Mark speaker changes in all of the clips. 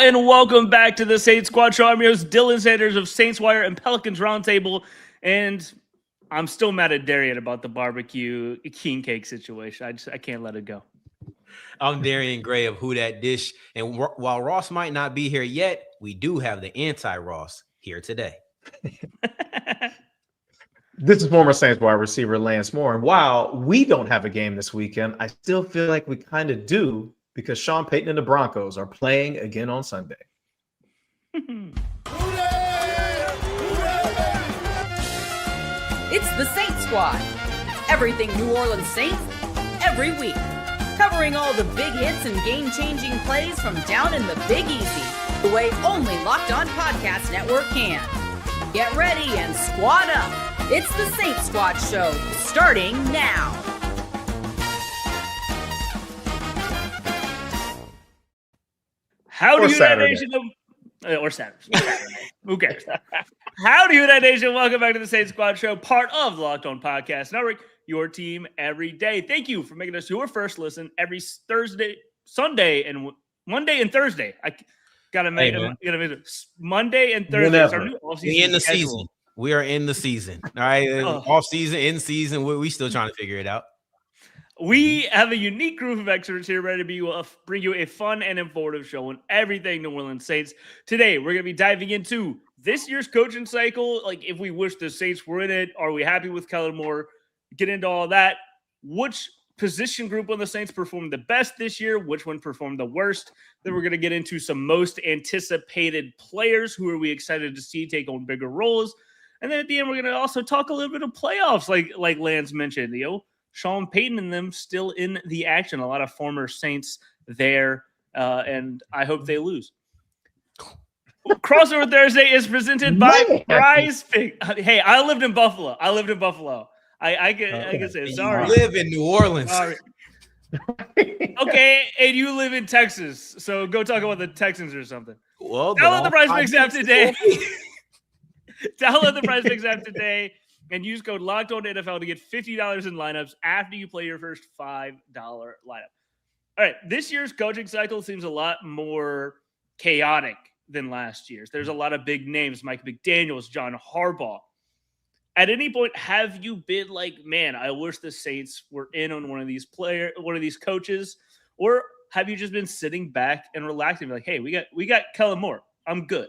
Speaker 1: and welcome back to the Saints Squad Show. I'm your host, Dylan Sanders of Saints Wire and Pelicans Roundtable, and I'm still mad at Darian about the barbecue king cake situation. I can't let it go.
Speaker 2: I'm Darian Gray of Who Dat Dish, and while Ross might not be here yet, we do have the anti-Ross here today.
Speaker 3: This is former Saints wide receiver Lance Moore, and while we don't have a game this weekend, I still feel like we kind of do because Sean Payton and the Broncos are playing again on Sunday.
Speaker 4: It's the Saints Squad. Everything New Orleans Saints, every week. Covering all the big hits and game-changing plays from down in the Big Easy, the way only Locked On Podcast Network can. Get ready and squad up. It's the Saints Squad Show, starting now.
Speaker 1: Howdy, United Nation. Or Saturday. Who cares? Howdy, United Nation. Welcome back to the Saints Squad Show, part of the Locked On Podcast Network, your team every day. Thank you for making us your first listen every Thursday, Sunday, and Monday and Thursday. I gotta make it Monday and Thursday.
Speaker 2: We in the season. We are in the season. All right. Off season, in season. We still trying to figure it out.
Speaker 1: We have a unique group of experts here ready to bring you a fun and informative show on everything New Orleans Saints. Today, we're going to be diving into this year's coaching cycle. Like, if we wish the Saints were in it, are we happy with Kellen Moore? Get into all that. Which position group on the Saints performed the best this year? Which one performed the worst? Then we're going to get into some most anticipated players. Who are we excited to see take on bigger roles? And then at the end, we're going to also talk a little bit of playoffs, like Lance mentioned. Sean Payton and them still in the action. A lot of former Saints there, and I hope they lose. Crossover Thursday is presented by PrizePicks. Hey, I lived in Buffalo. I can say sorry.
Speaker 2: You live in New Orleans.
Speaker 1: Sorry. Okay, and you live in Texas, so go talk about the Texans or something.
Speaker 2: Well,
Speaker 1: download the PrizePicks app today. Download the PrizePicks app today. And use code LOCKEDONNFL to get $50 in lineups after you play your first $5 lineup. All right, this year's coaching cycle seems a lot more chaotic than last year's. There's a lot of big names, Mike McDaniel, John Harbaugh. At any point, have you been like, man, I wish the Saints were in on one of these coaches? Or have you just been sitting back and relaxing, like, hey, we got Kellen Moore. I'm good.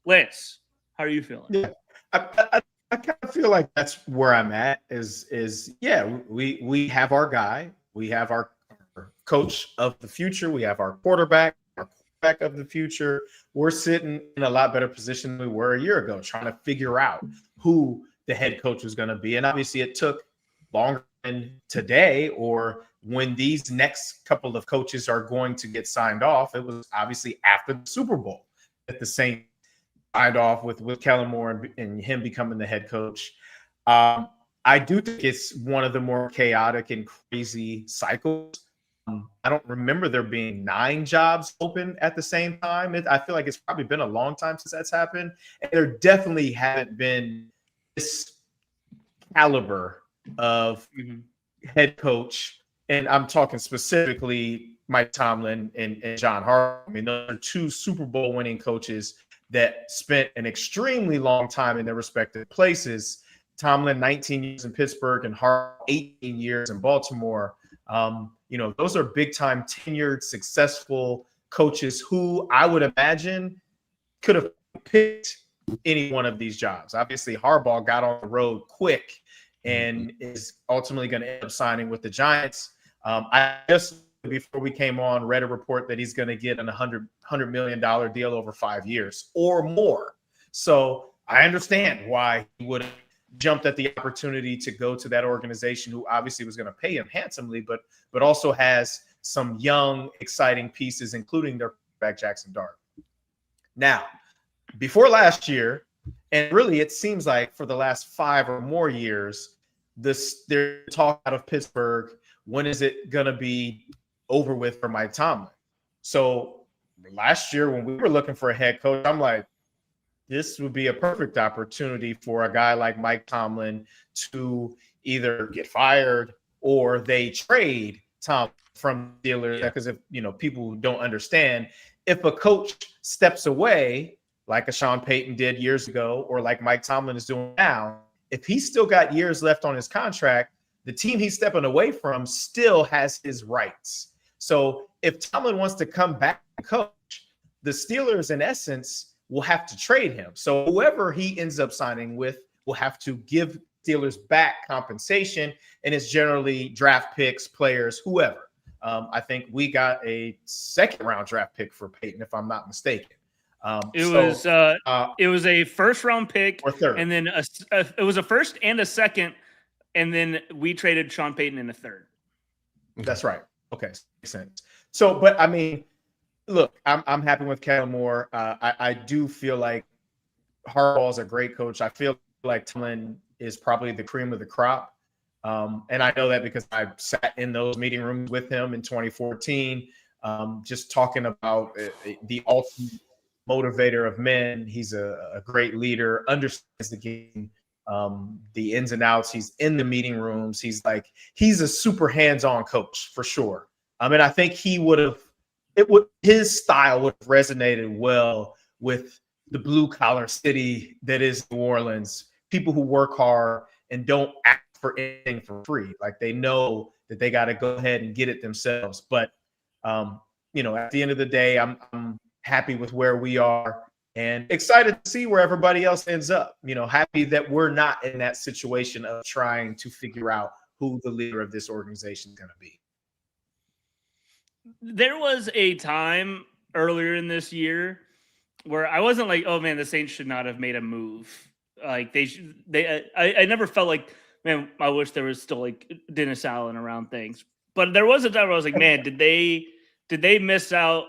Speaker 1: Lance, how are you feeling?
Speaker 3: Yeah, I kind of feel like that's where I'm at we have our guy. We have our coach of the future. We have our quarterback of the future. We're sitting in a lot better position than we were a year ago, trying to figure out who the head coach was going to be. And obviously it took longer than today or when these next couple of coaches are going to get signed off. It was obviously after the Super Bowl that the Saints signed off with Kellen Moore and him becoming the head coach. I do think it's one of the more chaotic and crazy cycles. I don't remember there being 9 jobs open at the same time. I feel like it's probably been a long time since that's happened. And there definitely haven't been this caliber of head coach. And I'm talking specifically Mike Tomlin and John Harbaugh. I mean, those are 2 Super Bowl winning coaches that spent an extremely long time in their respective places. Tomlin, 19 years in Pittsburgh, and Harbaugh, 18 years in Baltimore. Those are big-time tenured, successful coaches who I would imagine could have picked any one of these jobs. Obviously, Harbaugh got on the road quick and is ultimately going to end up signing with the Giants. I just, before we came on, read a report that he's going to get an $100 million deal over 5 years or more. So I understand why he would have jumped at the opportunity to go to that organization who obviously was going to pay him handsomely, but also has some young, exciting pieces, including their quarterback Jackson Dart. Now, before last year, and really it seems like for the last 5 or more years, there's talk out of Pittsburgh, when is it going to be over with for Mike Tomlin? So last year when we were looking for a head coach, I'm like, this would be a perfect opportunity for a guy like Mike Tomlin to either get fired or they trade Tom from Steelers. Because if people who don't understand, if a coach steps away, like a Sean Payton did years ago, or like Mike Tomlin is doing now, if he's still got years left on his contract, the team he's stepping away from still has his rights. So if Tomlin wants to come back and coach, the Steelers, in essence, will have to trade him. So whoever he ends up signing with will have to give Steelers back compensation, and it's generally draft picks, players, whoever. I think we got a second-round draft pick for Peyton, if I'm not mistaken.
Speaker 1: It was a first-round pick,
Speaker 3: or third,
Speaker 1: and then it was a first and a second, and then we traded Sean Payton in a third.
Speaker 3: That's right. Okay, makes sense. So, but I mean, look, I'm happy with Kellen Moore. I do feel like Harbaugh is a great coach. I feel like Tomlin is probably the cream of the crop. And I know that because I sat in those meeting rooms with him in 2014, just talking about the ultimate motivator of men. He's a great leader, understands the game, the ins and outs. He's in the meeting rooms. He's a super hands-on coach for sure. And I think his style would have resonated well with the blue-collar city that is New Orleans, people who work hard and don't ask for anything for free. Like, they know that they got to go ahead and get it themselves. But, at the end of the day, I'm happy with where we are and excited to see where everybody else ends up. Happy that we're not in that situation of trying to figure out who the leader of this organization is going to be.
Speaker 1: There was a time earlier in this year where I wasn't like, oh man, the Saints should not have made a move. Like I never felt like, man, I wish there was still like Dennis Allen around things. But there was a time where I was like, man, did they miss out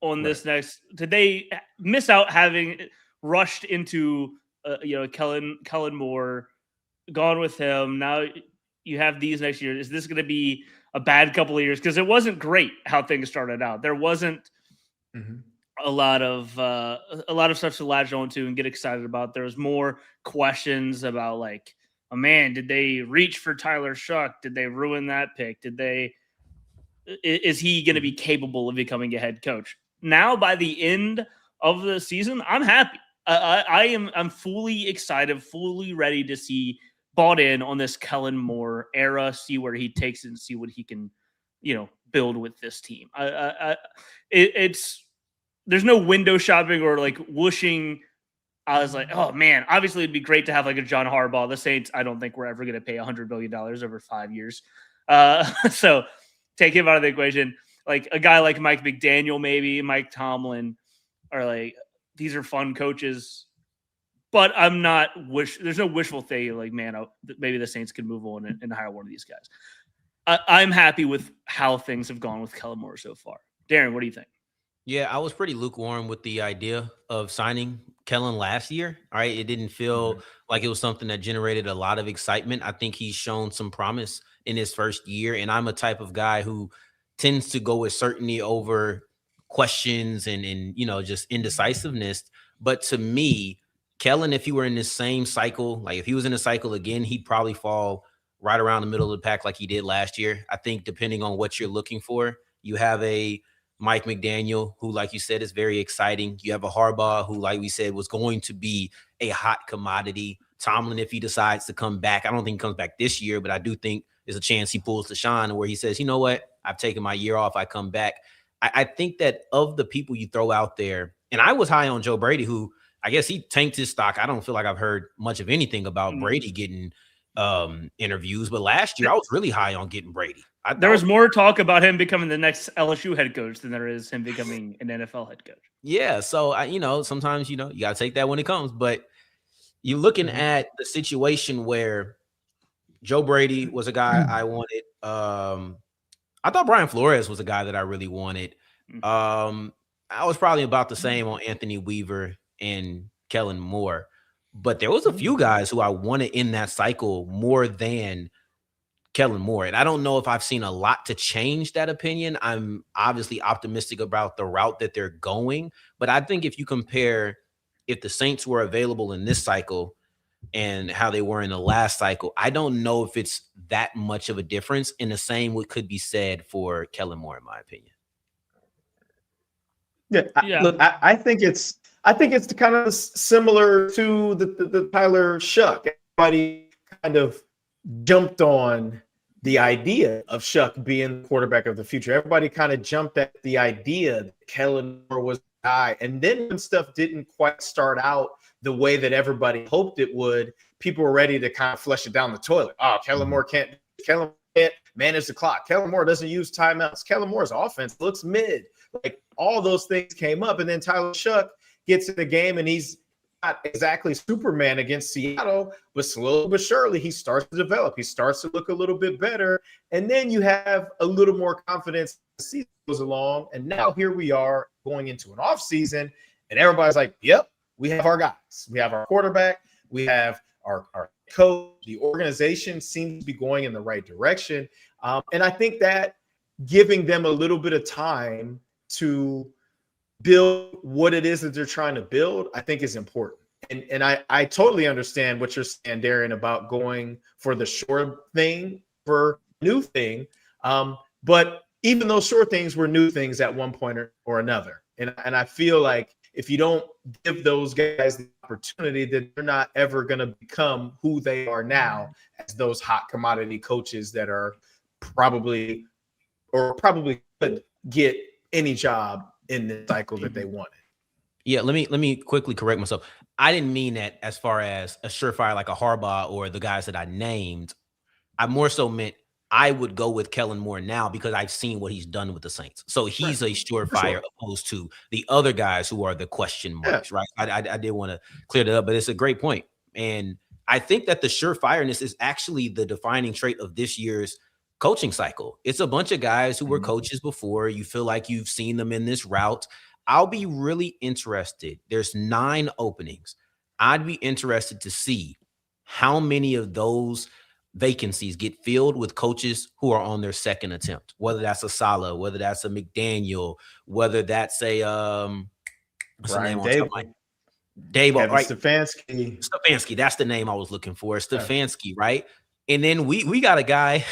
Speaker 1: on this next? Did they miss out having rushed into Kellen Moore, gone with him? Now you have these next year. Is this going to be a bad couple of years? Because it wasn't great how things started out. There wasn't a lot of stuff to latch on to and get excited about. There was more questions about like, oh man, did they reach for Tyler Shuck? Did they ruin that pick? Is he going to be capable of becoming a head coach? Now, by the end of the season, I'm happy. I'm fully excited, fully ready to see, bought in on this Kellen Moore era, see where he takes it and see what he can, build with this team. There's no window shopping or like whooshing. I was like, oh man, obviously it'd be great to have like a John Harbaugh. The Saints, I don't think we're ever going to pay $100 billion over 5 years. So take him out of the equation. Like a guy like Mike McDaniel, maybe Mike Tomlin, are like, these are fun coaches, but I'm not there's no wishful thinking like, man, maybe the Saints could move on and hire one of these guys. I'm happy with how things have gone with Kellen Moore so far. Darren, what do you think?
Speaker 2: Yeah, I was pretty lukewarm with the idea of signing Kellen last year. All right. It didn't feel like it was something that generated a lot of excitement. I think he's shown some promise in his first year. And I'm a type of guy who tends to go with certainty over questions and just indecisiveness. But to me, Kellen, if he were in this same cycle, like if he was in a cycle again, he'd probably fall right around the middle of the pack like he did last year. I think depending on what you're looking for, you have a Mike McDaniel, who, like you said, is very exciting. You have a Harbaugh, who, like we said, was going to be a hot commodity. Tomlin, if he decides to come back, I don't think he comes back this year, but I do think there's a chance he pulls the Sean where he says, you know what, I've taken my year off, I come back. I think that of the people you throw out there, and I was high on Joe Brady, who I guess he tanked his stock. I don't feel like I've heard much of anything about Brady getting interviews, but last year I was really high on getting Brady.
Speaker 1: There was more talk about him becoming the next LSU head coach than there is him becoming an NFL head coach.
Speaker 2: Yeah. So, sometimes, you got to take that when it comes. But you're looking at the situation where Joe Brady was a guy I wanted. I thought Brian Flores was a guy that I really wanted. I was probably about the same on Anthony Weaver and Kellen Moore. But there was a few guys who I wanted in that cycle more than Kellen Moore. And I don't know if I've seen a lot to change that opinion. I'm obviously optimistic about the route that they're going. But I think if you compare if the Saints were available in this cycle and how they were in the last cycle, I don't know if it's that much of a difference. And the same could be said for Kellen Moore, in my opinion.
Speaker 1: Yeah.
Speaker 3: Look, I think it's kind of similar to the Tyler Shuck. Everybody kind of jumped on the idea of Shuck being the quarterback of the future. Everybody kind of jumped at the idea that Kellen Moore was the guy. And then when stuff didn't quite start out the way that everybody hoped it would, people were ready to kind of flush it down the toilet. Oh, Kellen Moore can't manage the clock. Kellen Moore doesn't use timeouts. Kellen Moore's offense looks mid. Like, all those things came up. And then Tyler Shuck gets in the game, and he's not exactly Superman against Seattle, but slowly but surely he starts to develop. He starts to look a little bit better. And then you have a little more confidence as the season goes along. And now here we are going into an off season, and everybody's like, yep, we have our guys. We have our quarterback. We have our coach. The organization seems to be going in the right direction. And I think that giving them a little bit of time to build what it is that they're trying to build, I think is important. And I totally understand what you're saying, Darren, about going for the short thing for new thing. But even those short things were new things at one point or another. And I feel like if you don't give those guys the opportunity, that they're not ever going to become who they are now as those hot commodity coaches that are probably could get any job in the cycle that they wanted.
Speaker 2: Yeah, let me quickly correct myself. I didn't mean that as far as a surefire like a Harbaugh or the guys that I named. I more so meant I would go with Kellen Moore now because I've seen what he's done with the Saints. So he's a surefire opposed to the other guys who are the question marks, right? I did want to clear that up, but it's a great point. And I think that the surefireness is actually the defining trait of this year's coaching cycle. It's a bunch of guys who were coaches before. You feel like you've seen them in this route. I'll be really interested. There's 9 openings. I'd be interested to see how many of those vacancies get filled with coaches who are on their second attempt, whether that's a Saleh, whether that's a McDaniel, whether that's a what's the name on Dable, right? Stefanski, that's the name I was looking for. Stefanski, right? And then we got a guy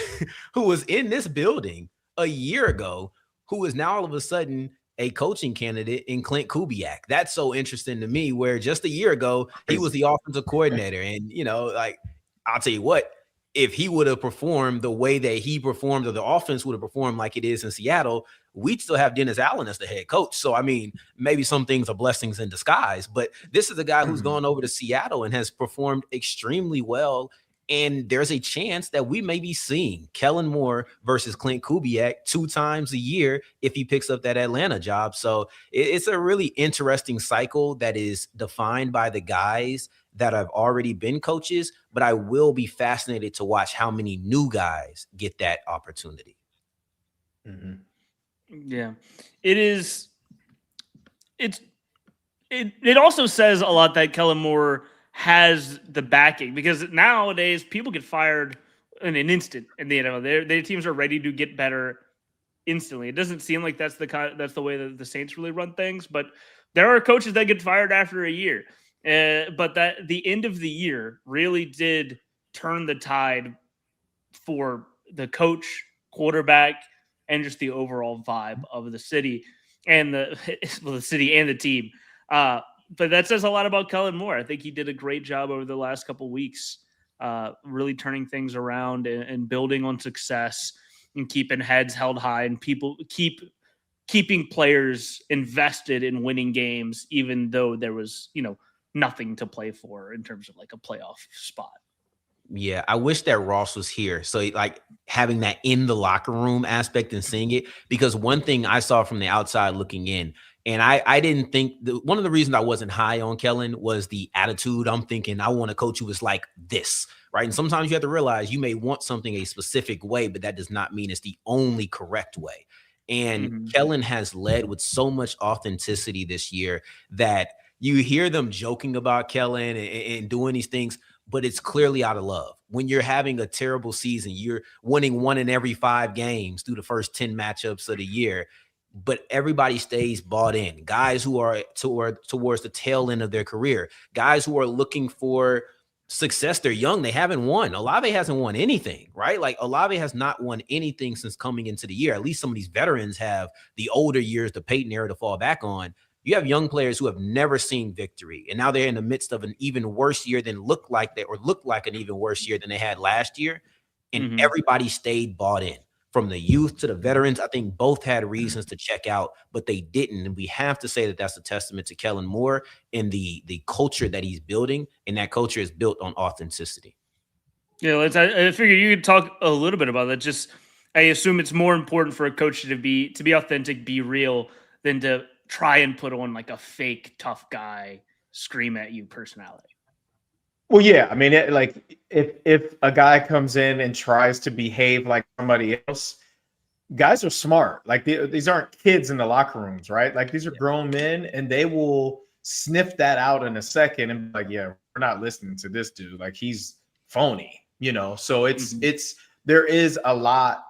Speaker 2: who was in this building a year ago who is now all of a sudden a coaching candidate in Clint Kubiak. That's so interesting to me, where just a year ago he was the offensive coordinator. And, you know, like, I'll tell you what, if he would have performed the way that he performed, or the offense would have performed like it is in Seattle, we'd still have Dennis Allen as the head coach. So, I mean, maybe some things are blessings in disguise, but this is a guy who's gone over to Seattle and has performed extremely well. And there's a chance that we may be seeing Kellen Moore versus Clint Kubiak 2 times a year if he picks up that Atlanta job. So it's a really interesting cycle that is defined by the guys that have already been coaches, but I will be fascinated to watch how many new guys get that opportunity.
Speaker 1: Yeah, it is. It also says a lot that Kellen Moore has the backing, because nowadays people get fired in an instant in the NFL. Their teams are ready to get better instantly. It doesn't seem like that's the way that the Saints really run things, but there are coaches that get fired after a year. But that the end of the year really did turn the tide for the coach, quarterback, and just the overall vibe of the city and the city and the team. But that says a lot about Kellen Moore. I think he did a great job over the last couple of weeks, really turning things around and building on success and keeping heads held high, and people keeping players invested in winning games, even though there was, nothing to play for in terms of like a playoff spot.
Speaker 2: Yeah, I wish that Ross was here. So like having that in the locker room aspect and seeing it, because one thing I saw from the outside looking in, and I didn't think one of the reasons I wasn't high on Kellen was the attitude. I'm thinking I want a coach who is like this, right? And sometimes you have to realize you may want something a specific way, but that does not mean it's the only correct way. And Kellen has led with so much authenticity this year that you hear them joking about Kellen and doing these things, but it's clearly out of love. When you're having a terrible season, you're winning 1 in every 5 games through the first 10 matchups of the year, but everybody stays bought in. Guys who are towards the tail end of their career, guys who are looking for success. They're young. They haven't won. Olave hasn't won anything, right? Like Olave has not won anything since coming into the year. At least some of these veterans have the older years, the Peyton era to fall back on. You have young players who have never seen victory, and now they're in the midst of an even worse year than look like an even worse year than they had last year. And everybody stayed bought in, from the youth to the veterans. I think both had reasons to check out, but they didn't. And we have to say that that's a testament to Kellen Moore and the culture that he's building, and that culture is built on authenticity.
Speaker 1: Yeah, I figure you could talk a little bit about that. Just, I assume it's more important for a coach to be authentic, be real, than to try and put on like a fake tough guy, scream at you personality.
Speaker 3: Well, yeah. I mean, if a guy comes in and tries to behave like somebody else, guys are smart. Like these aren't kids in the locker rooms, right? Like these are grown men, and they will sniff that out in a second and be like, yeah, we're not listening to this dude. Like he's phony, So there is a lot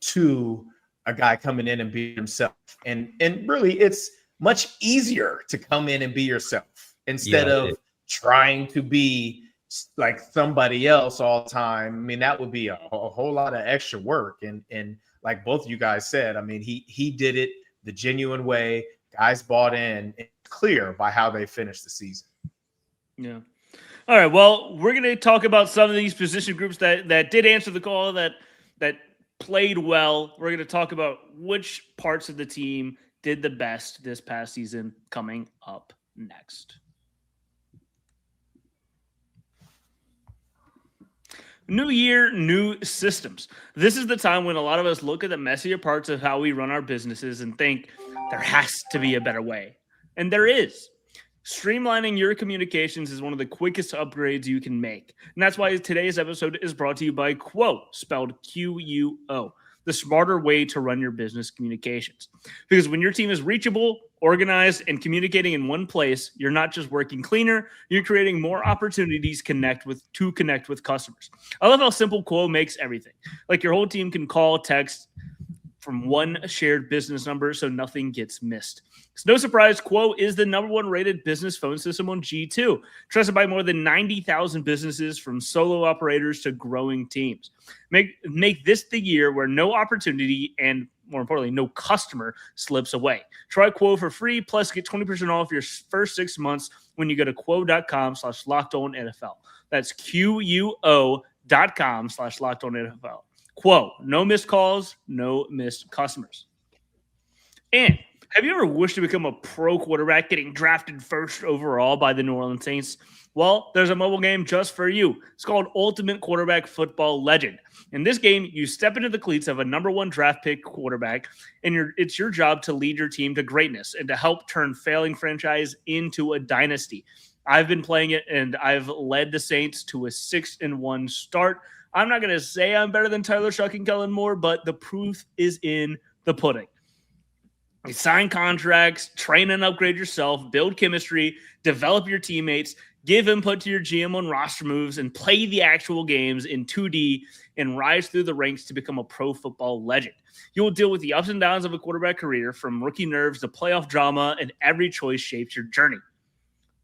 Speaker 3: to a guy coming in and be himself, and really it's much easier to come in and be yourself instead of trying to be like somebody else all the time. I mean, that would be a whole lot of extra work. And like both of you guys said, I mean, he did it the genuine way. Guys bought in. It's clear by how they finished the season.
Speaker 1: Yeah. All right. Well, we're going to talk about some of these position groups that did answer the call, that played well. We're going to talk about which parts of the team did the best this past season, coming up next. New year, new systems. This is the time when a lot of us look at the messier parts of how we run our businesses and think there has to be a better way. And there is. Streamlining your communications is one of the quickest upgrades you can make. And that's why today's episode is brought to you by Quo, spelled Q-U-O, the smarter way to run your business communications. Because when your team is reachable, organized, and communicating in one place, you're not just working cleaner, you're creating more opportunities to connect with customers. I love how simple Quo makes everything. Like your whole team can call, text from one shared business number so nothing gets missed. It's no surprise, Quo is the #1 rated business phone system on G2, trusted by more than 90,000 businesses, from solo operators to growing teams. Make this the year where no opportunity and, more importantly, no customer slips away. Try Quo for free, plus get 20% off your first 6 months when you go to quo.com/lockedonnfl. That's QUO.com/lockedonnfl. Quo, no missed calls, no missed customers. And have you ever wished to become a pro quarterback, getting drafted first overall by the New Orleans Saints? Well, there's a mobile game just for you. It's called Ultimate Quarterback Football Legend. In this game, you step into the cleats of a #1 draft pick quarterback, and it's your job to lead your team to greatness and to help turn failing franchise into a dynasty. I've been playing it, and I've led the Saints to a 6-1 start. I'm not going to say I'm better than Tyler Shuck and Kellen Moore, but the proof is in the pudding. You sign contracts, train and upgrade yourself, build chemistry, develop your teammates, give input to your GM on roster moves, and play the actual games in 2D and rise through the ranks to become a pro football legend. You will deal with the ups and downs of a quarterback career, from rookie nerves to playoff drama, and every choice shapes your journey.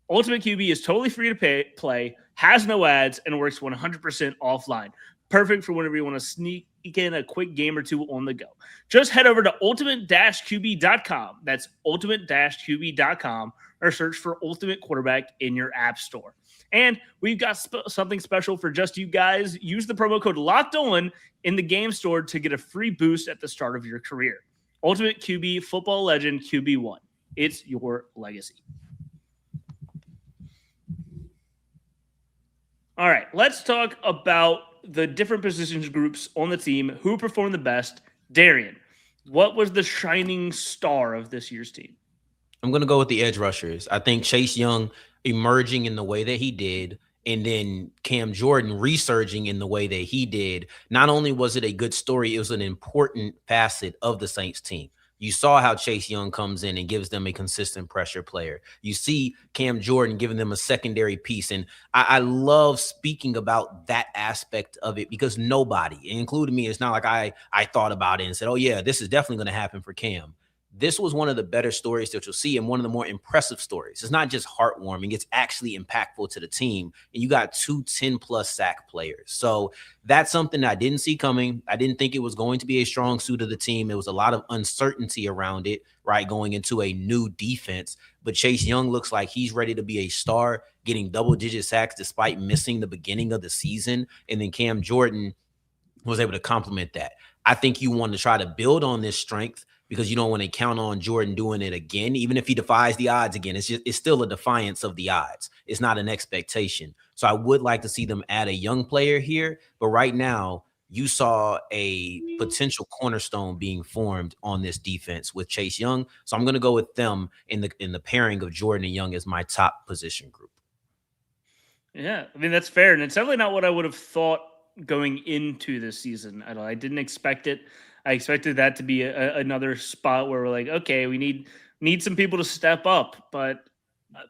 Speaker 1: Ultimate QB is totally free to play, has no ads, and works 100% offline. Perfect for whenever you want to sneak in a quick game or two on the go. Just head over to ultimate-qb.com. That's ultimate-qb.com, or search for Ultimate Quarterback in your app store. And we've got something special for just you guys. Use the promo code LOCKEDON in the game store to get a free boost at the start of your career. Ultimate QB Football Legend QB1. It's your legacy. All right, let's talk about the different positions groups on the team, who performed the best. Darian, what was the shining star of this year's team?
Speaker 2: I'm going to go with the edge rushers. I think Chase Young emerging in the way that he did, and then Cam Jordan resurging in the way that he did. Not only was it a good story, it was an important facet of the Saints team. You saw how Chase Young comes in and gives them a consistent pressure player. You see Cam Jordan giving them a secondary piece. And I love speaking about that aspect of it, because nobody, including me, it's not like I thought about it and said, oh, yeah, this is definitely going to happen for Cam. this was one of the better stories that you'll see and one of the more impressive stories. It's not just heartwarming, it's actually impactful to the team. And you got 2 10-plus sack players. So that's something I didn't see coming. I didn't think it was going to be a strong suit of the team. There was a lot of uncertainty around it, right, going into a new defense. But Chase Young looks like he's ready to be a star, getting double-digit sacks despite missing the beginning of the season. And then Cam Jordan was able to complement that. I think you want to try to build on this strength because you don't want to count on Jordan doing it again, even if he defies the odds again. It's still a defiance of the odds. It's not an expectation. So I would like to see them add a young player here, but right now you saw a potential cornerstone being formed on this defense with Chase Young. So I'm going to go with them in the pairing of Jordan and Young as my top position group.
Speaker 1: Yeah, I mean, that's fair. And it's definitely not what I would have thought going into this season. I didn't expect it. I expected that to be another spot where we're like, okay, we need some people to step up. But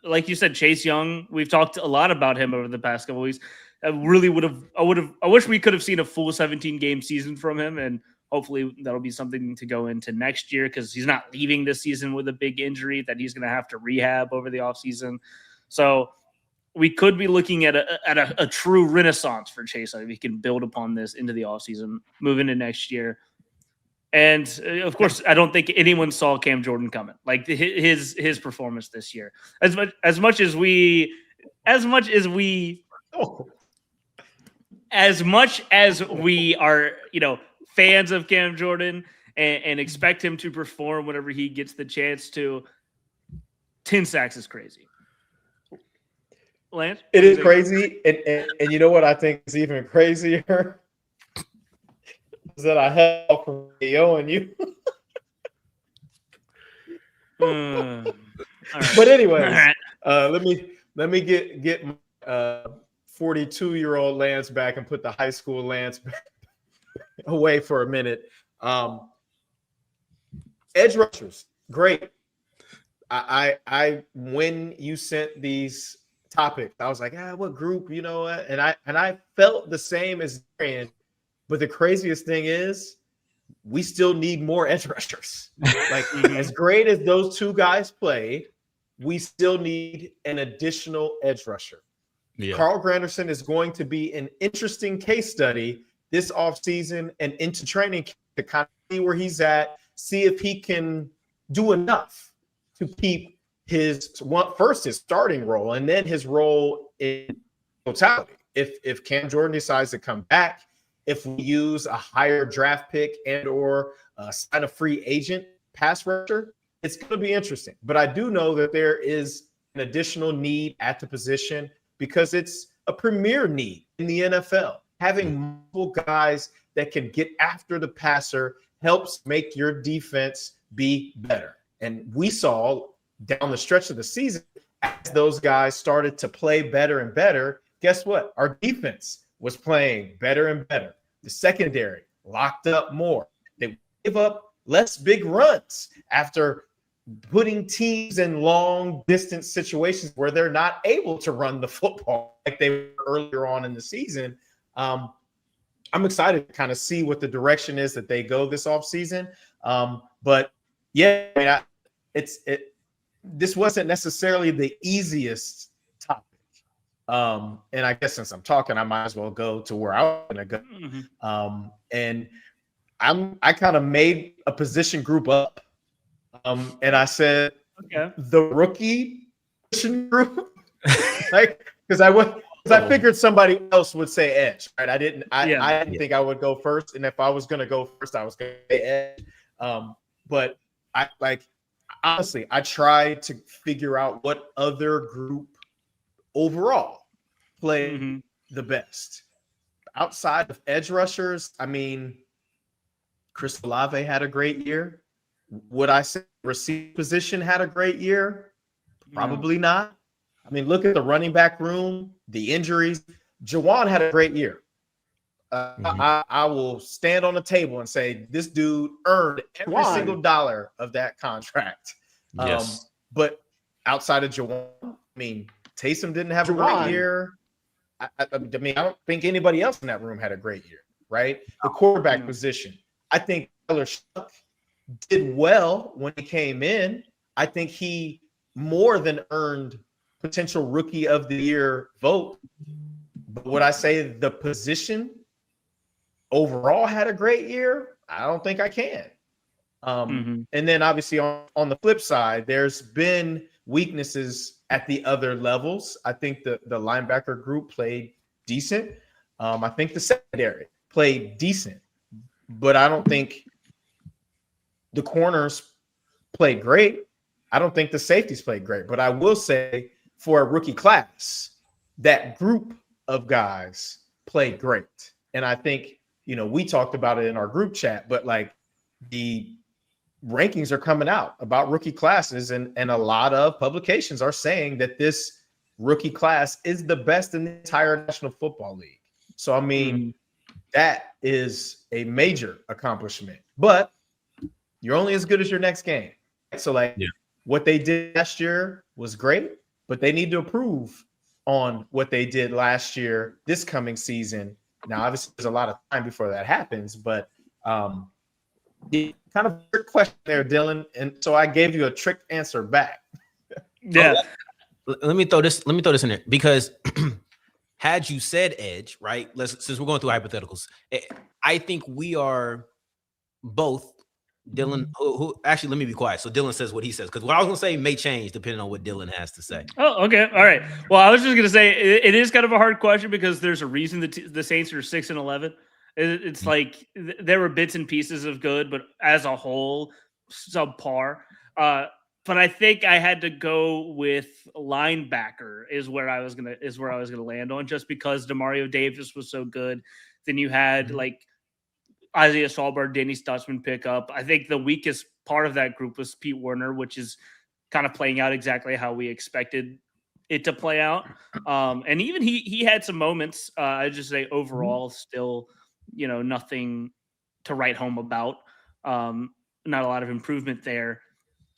Speaker 1: like you said, Chase Young, we've talked a lot about him over the past couple of weeks. I wish we could have seen a full 17-game season from him, and hopefully that'll be something to go into next year because he's not leaving this season with a big injury that he's going to have to rehab over the offseason. So we could be looking at a true renaissance for Chase if he can build upon this into the offseason, move into next year. And of course, I don't think anyone saw Cam Jordan coming. Like his performance this year, as much as we are, fans of Cam Jordan and expect him to perform whenever he gets the chance to. 10 sacks is crazy. Lance?
Speaker 3: It is crazy. And you know what I think is even crazier? Is that I held from owing you.
Speaker 1: Right.
Speaker 3: But anyways, let me get 42-year-old Lance back and put the high school Lance away for a minute. Edge rushers, great. I when you sent these topics, I was like, what group, what? And I felt the same as Darian. But the craziest thing is we still need more edge rushers. Like as great as those two guys play, we still need an additional edge rusher. Yeah. Carl Granderson is going to be an interesting case study this offseason and into training to kind of see where he's at, see if he can do enough to keep his starting role and then his role in totality. If Cam Jordan decides to come back, if we use a higher draft pick and or sign a free agent pass rusher, it's going to be interesting. But I do know that there is an additional need at the position because it's a premier need in the NFL. Having multiple guys that can get after the passer helps make your defense be better. And we saw down the stretch of the season, as those guys started to play better and better, guess what? Our defense was playing better and better. The secondary locked up more. They gave up less big runs after putting teams in long distance situations where they're not able to run the football like they were earlier on in the season. I'm excited to kind of see what the direction is that they go this offseason. But yeah, I mean, this wasn't necessarily the easiest topic. And I guess since I'm talking, I might as well go to where I was going to go. Mm-hmm. And I kind of made a position group up. And I said, okay, the rookie position group, like, because I figured somebody else would say edge, right? I didn't think I would go first. And if I was going to go first, I was going to say edge. But honestly, I tried to figure out what other group overall played the best. Outside of edge rushers, I mean, Chris Olave had a great year. Would I say receiver position had a great year? Probably not. I mean, look at the running back room, the injuries. Jawan had a great year. I will stand on the table and say this dude earned every single dollar of that contract. Yes. But outside of Jawan, I mean, Taysom didn't have a great year. I mean, I don't think anybody else in that room had a great year, right? The quarterback position. I think Tyler Shuck did well when he came in. I think he more than earned potential rookie of the year vote. But would I say the position overall had a great year? I don't think I can. And then obviously on the flip side, there's been weaknesses at the other levels. I think the linebacker group played decent. I think the secondary played decent, but I don't think the corners played great. I don't think the safeties played great, but I will say for a rookie class, that group of guys played great. And I think, we talked about it in our group chat, but like the rankings are coming out about rookie classes, and a lot of publications are saying that this rookie class is the best in the entire National Football League. So, I mean, that is a major accomplishment, but you're only as good as your next game. So, what they did last year was great, but they need to improve on what they did last year, this coming season. Now, obviously, there's a lot of time before that happens, but kind of a trick question there, Dylan. And so I gave you a trick answer back.
Speaker 1: Yeah.
Speaker 2: Let me throw this in there, because had you said edge, right? Since we're going through hypotheticals, I think we are both. Dylan, who actually, let me be quiet. So Dylan says what he says, because what I was going to say may change depending on what Dylan has to say.
Speaker 1: Oh, okay. All right. Well, I was just going to say it is kind of a hard question because there's a reason that the Saints are 6-11. It's like there were bits and pieces of good, but as a whole, subpar. But I think I had to go with linebacker is where I was gonna land on, just because Demario Davis was so good. Then you had like Isaiah Stallberg, Danny Stutzman pick up. I think the weakest part of that group was Pete Werner, which is kind of playing out exactly how we expected it to play out. And even he had some moments. I just say overall, still, nothing to write home about. Not a lot of improvement there,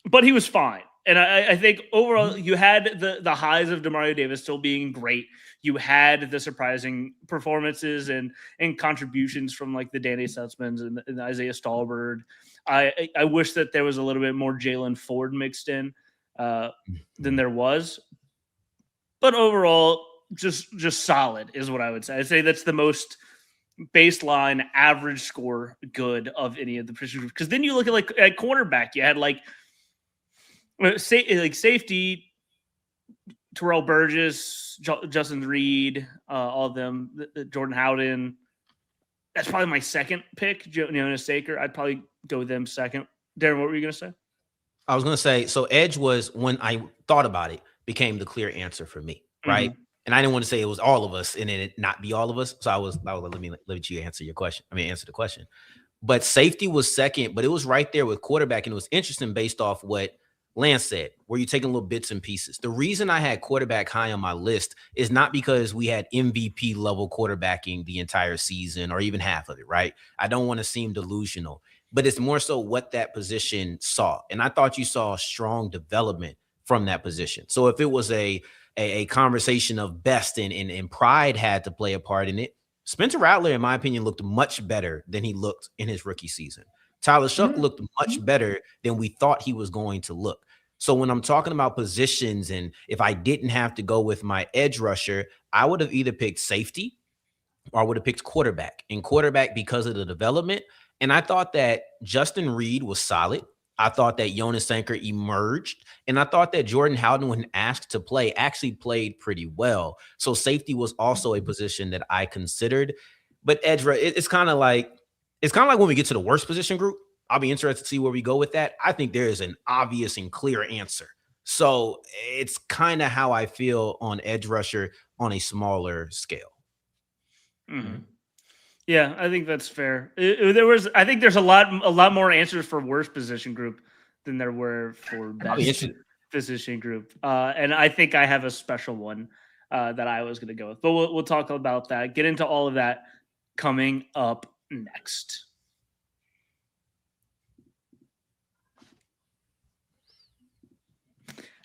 Speaker 1: but he was fine. And I think overall, you had the highs of Demario Davis still being great. You had the surprising performances and contributions from like the Danny Stutzmans and Isaiah Stallberg. I wish that there was a little bit more Jalen Ford mixed in than there was. But overall, just solid is what I would say. I'd say that's the most baseline average score good of any of the positions. Because then you look at cornerback, you had like safety, Terrell Burgess, Justin Reed, all of them, Jordan Howden. That's probably my second pick, Jonas Saker. I'd probably go with them second. Darren, what were you going to say?
Speaker 2: I was going to say, so edge was, when I thought about it, became the clear answer for me, right? And I didn't want to say it was all of us and then it not be all of us. So I was like, let you answer your question. Answer the question. But safety was second, but it was right there with quarterback. And it was interesting based off what Lance said, where you're taking little bits and pieces. The reason I had quarterback high on my list is not because we had MVP level quarterbacking the entire season or even half of it, right? I don't want to seem delusional, but it's more so what that position saw. And I thought you saw strong development from that position. So if it was a conversation of best and pride had to play a part in it, Spencer Rattler, in my opinion, looked much better than he looked in his rookie season. Tyler Shuck looked much better than we thought he was going to look. So when I'm talking about positions, and if I didn't have to go with my edge rusher, I would have either picked safety or I would have picked quarterback. And quarterback because of the development. And I thought that Justin Reed was solid. I thought that Jonas Sanker emerged. And I thought that Jordan Howden, when asked to play, actually played pretty well. So safety was also a position that I considered. But edge, it's kind of like when we get to the worst position group. I'll be interested to see where we go with that. I think there is an obvious and clear answer. So it's kind of how I feel on edge rusher on a smaller scale.
Speaker 1: Yeah, I think that's fair. I think there's a lot more answers for worst position group than there were for best position group. And I think I have a special one that I was going to go with. But we'll talk about that. Get into all of that coming up next.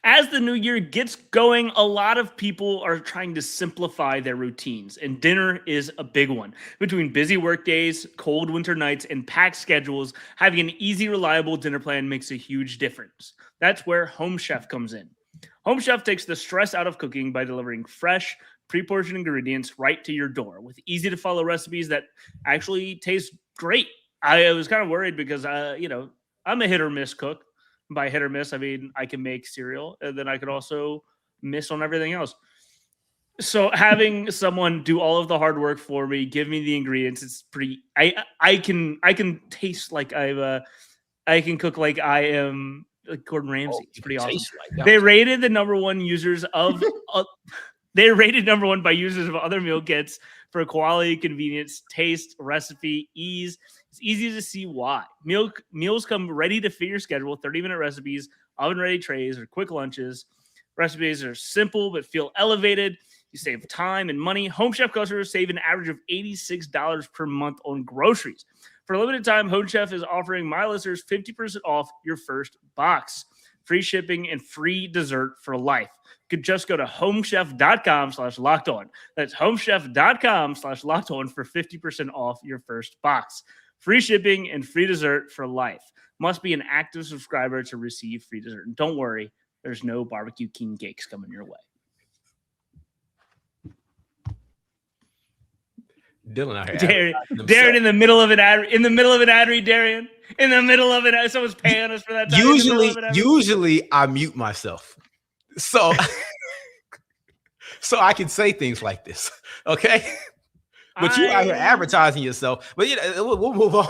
Speaker 1: As the new year gets going, a lot of people are trying to simplify their routines, and dinner is a big one. Between busy work days, cold winter nights, and packed schedules, having an easy, reliable dinner plan makes a huge difference. That's where Home Chef comes in. Home Chef takes the stress out of cooking by delivering fresh, pre-portioned ingredients right to your door with easy-to-follow recipes that actually taste great. I was kind of worried because, I'm a hit-or-miss cook. By hit or miss, I mean I can make cereal, and then I could also miss on everything else. So having someone do all of the hard work for me, give me the ingredients, it's pretty. I can taste like I can cook like I am like Gordon Ramsay. It's pretty awesome. They rated the number one users of. They're rated number one by users of other meal kits for quality, convenience, taste, recipe, ease. It's easy to see why. Meals come ready to fit your schedule, 30-minute recipes, oven-ready trays, or quick lunches. Recipes are simple but feel elevated. You save time and money. Home Chef customers save an average of $86 per month on groceries. For a limited time, Home Chef is offering my listeners 50% off your first box. Free shipping and free dessert for life. You could just go to homechef.com/lockedon. That's homechef.com/lockedon for 50% off your first box. Free shipping and free dessert for life. Must be an active subscriber to receive free dessert. And don't worry, there's no barbecue king cakes coming your way.
Speaker 2: Dylan out here.
Speaker 1: Darren in the middle of an ad. In the middle of an ad read, Darren. In the middle of it, someone's paying us for that.
Speaker 2: Usually I mute myself, so I can say things like this. Okay, but you out here advertising yourself. But we'll move on.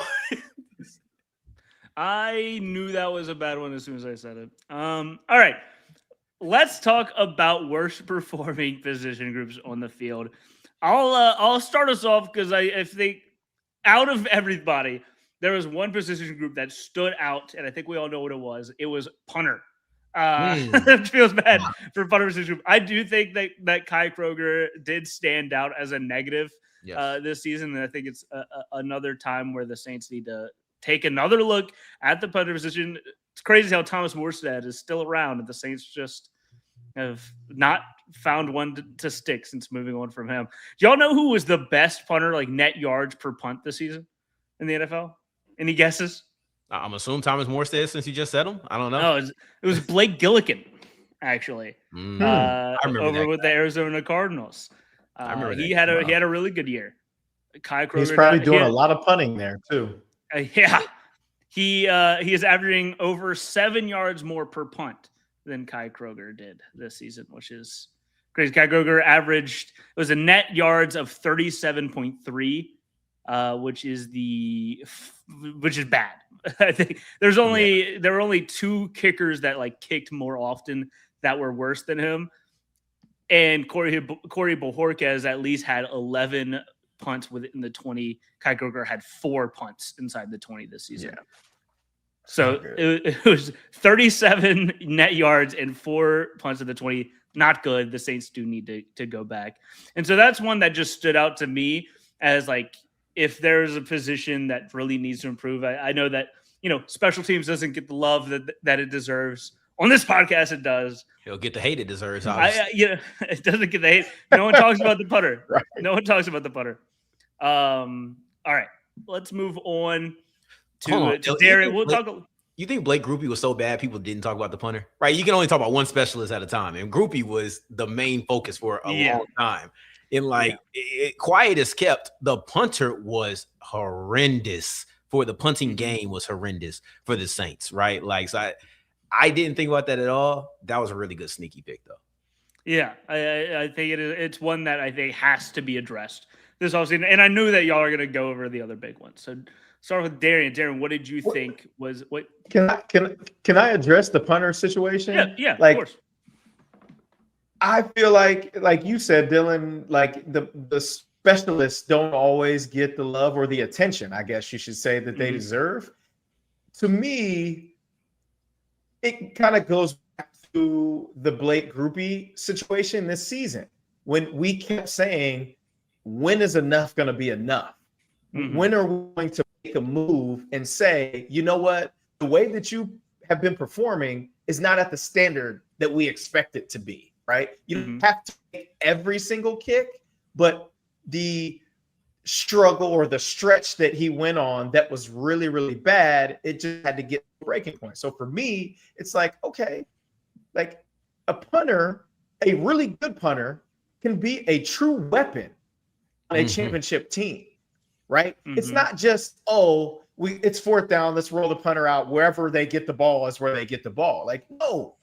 Speaker 1: I knew that was a bad one as soon as I said it. All right, let's talk about worst performing position groups on the field. I'll start us off because I think out of everybody, there was one position group that stood out, and I think we all know what it was. It was punter. It feels bad for punter position group. I do think that Kai Kroger did stand out as a negative this season, and I think it's another time where the Saints need to take another look at the punter position. It's crazy how Thomas Morstead is still around, and the Saints just have not found one to stick since moving on from him. Do y'all know who was the best punter, like net yards per punt this season in the NFL? Any guesses?
Speaker 2: I'm assuming Thomas Morstead, since you just said him. I don't know.
Speaker 1: No, it was Blake Gillikin, actually.
Speaker 2: I remember
Speaker 1: over
Speaker 2: that
Speaker 1: with the Arizona Cardinals.
Speaker 2: I remember
Speaker 1: he had a really good year. Kai Kroger,
Speaker 3: he's probably doing a lot of punting there too.
Speaker 1: Yeah, he is averaging over 7 yards more per punt than Kai Kroger did this season, which is crazy. Kai Kroger averaged, it was a net yards of 37.3. Which is bad. I think there were only two kickers that like kicked more often that were worse than him, and Corey Bojorquez at least had 11 punts within the 20. Kai Kroger had 4 punts inside the 20 this season. Yeah. So it was 37 net yards and 4 punts at the 20. Not good. The Saints do need to go back, and so that's one that just stood out to me as like, if there's a position that really needs to improve. I know that, special teams doesn't get the love that it deserves. On this podcast, it does.
Speaker 2: He'll get the hate it deserves.
Speaker 1: It doesn't get the hate. No one talks about the putter.
Speaker 3: Right.
Speaker 1: No one talks about the putter. All right, let's move on to Darren. We'll talk.
Speaker 2: You think Blake Groupie was so bad people didn't talk about the punter? Right? You can only talk about one specialist at a time, and Groupie was the main focus for a long time. And quiet as kept, the punter was horrendous for the punting game was horrendous for the Saints, right? Like, so I didn't think about that at all. That was a really good sneaky pick, though.
Speaker 1: Yeah, I think it's one that I think has to be addressed this offseason. And I knew that y'all are going to go over the other big ones. So start with Darian. Darren, what did you think was what?
Speaker 3: Can I address the punter situation?
Speaker 1: Yeah,
Speaker 3: like,
Speaker 1: of course.
Speaker 3: I feel like you said, Dylan, like the specialists don't always get the love or the attention, I guess you should say, that they deserve. To me, it kind of goes back to the Blake Groupie situation this season, when we kept saying, when is enough going to be enough? When are we going to make a move and say, you know what, the way that you have been performing is not at the standard that we expect it to be, right? You don't have to make every single kick, but the struggle or the stretch that he went on that was really, really bad, it just had to get a breaking point. So for me, it's like, okay, like a punter, a really good punter can be a true weapon on a championship team, right? It's not just, it's fourth down, let's roll the punter out. Wherever they get the ball is where they get the ball. Like, no,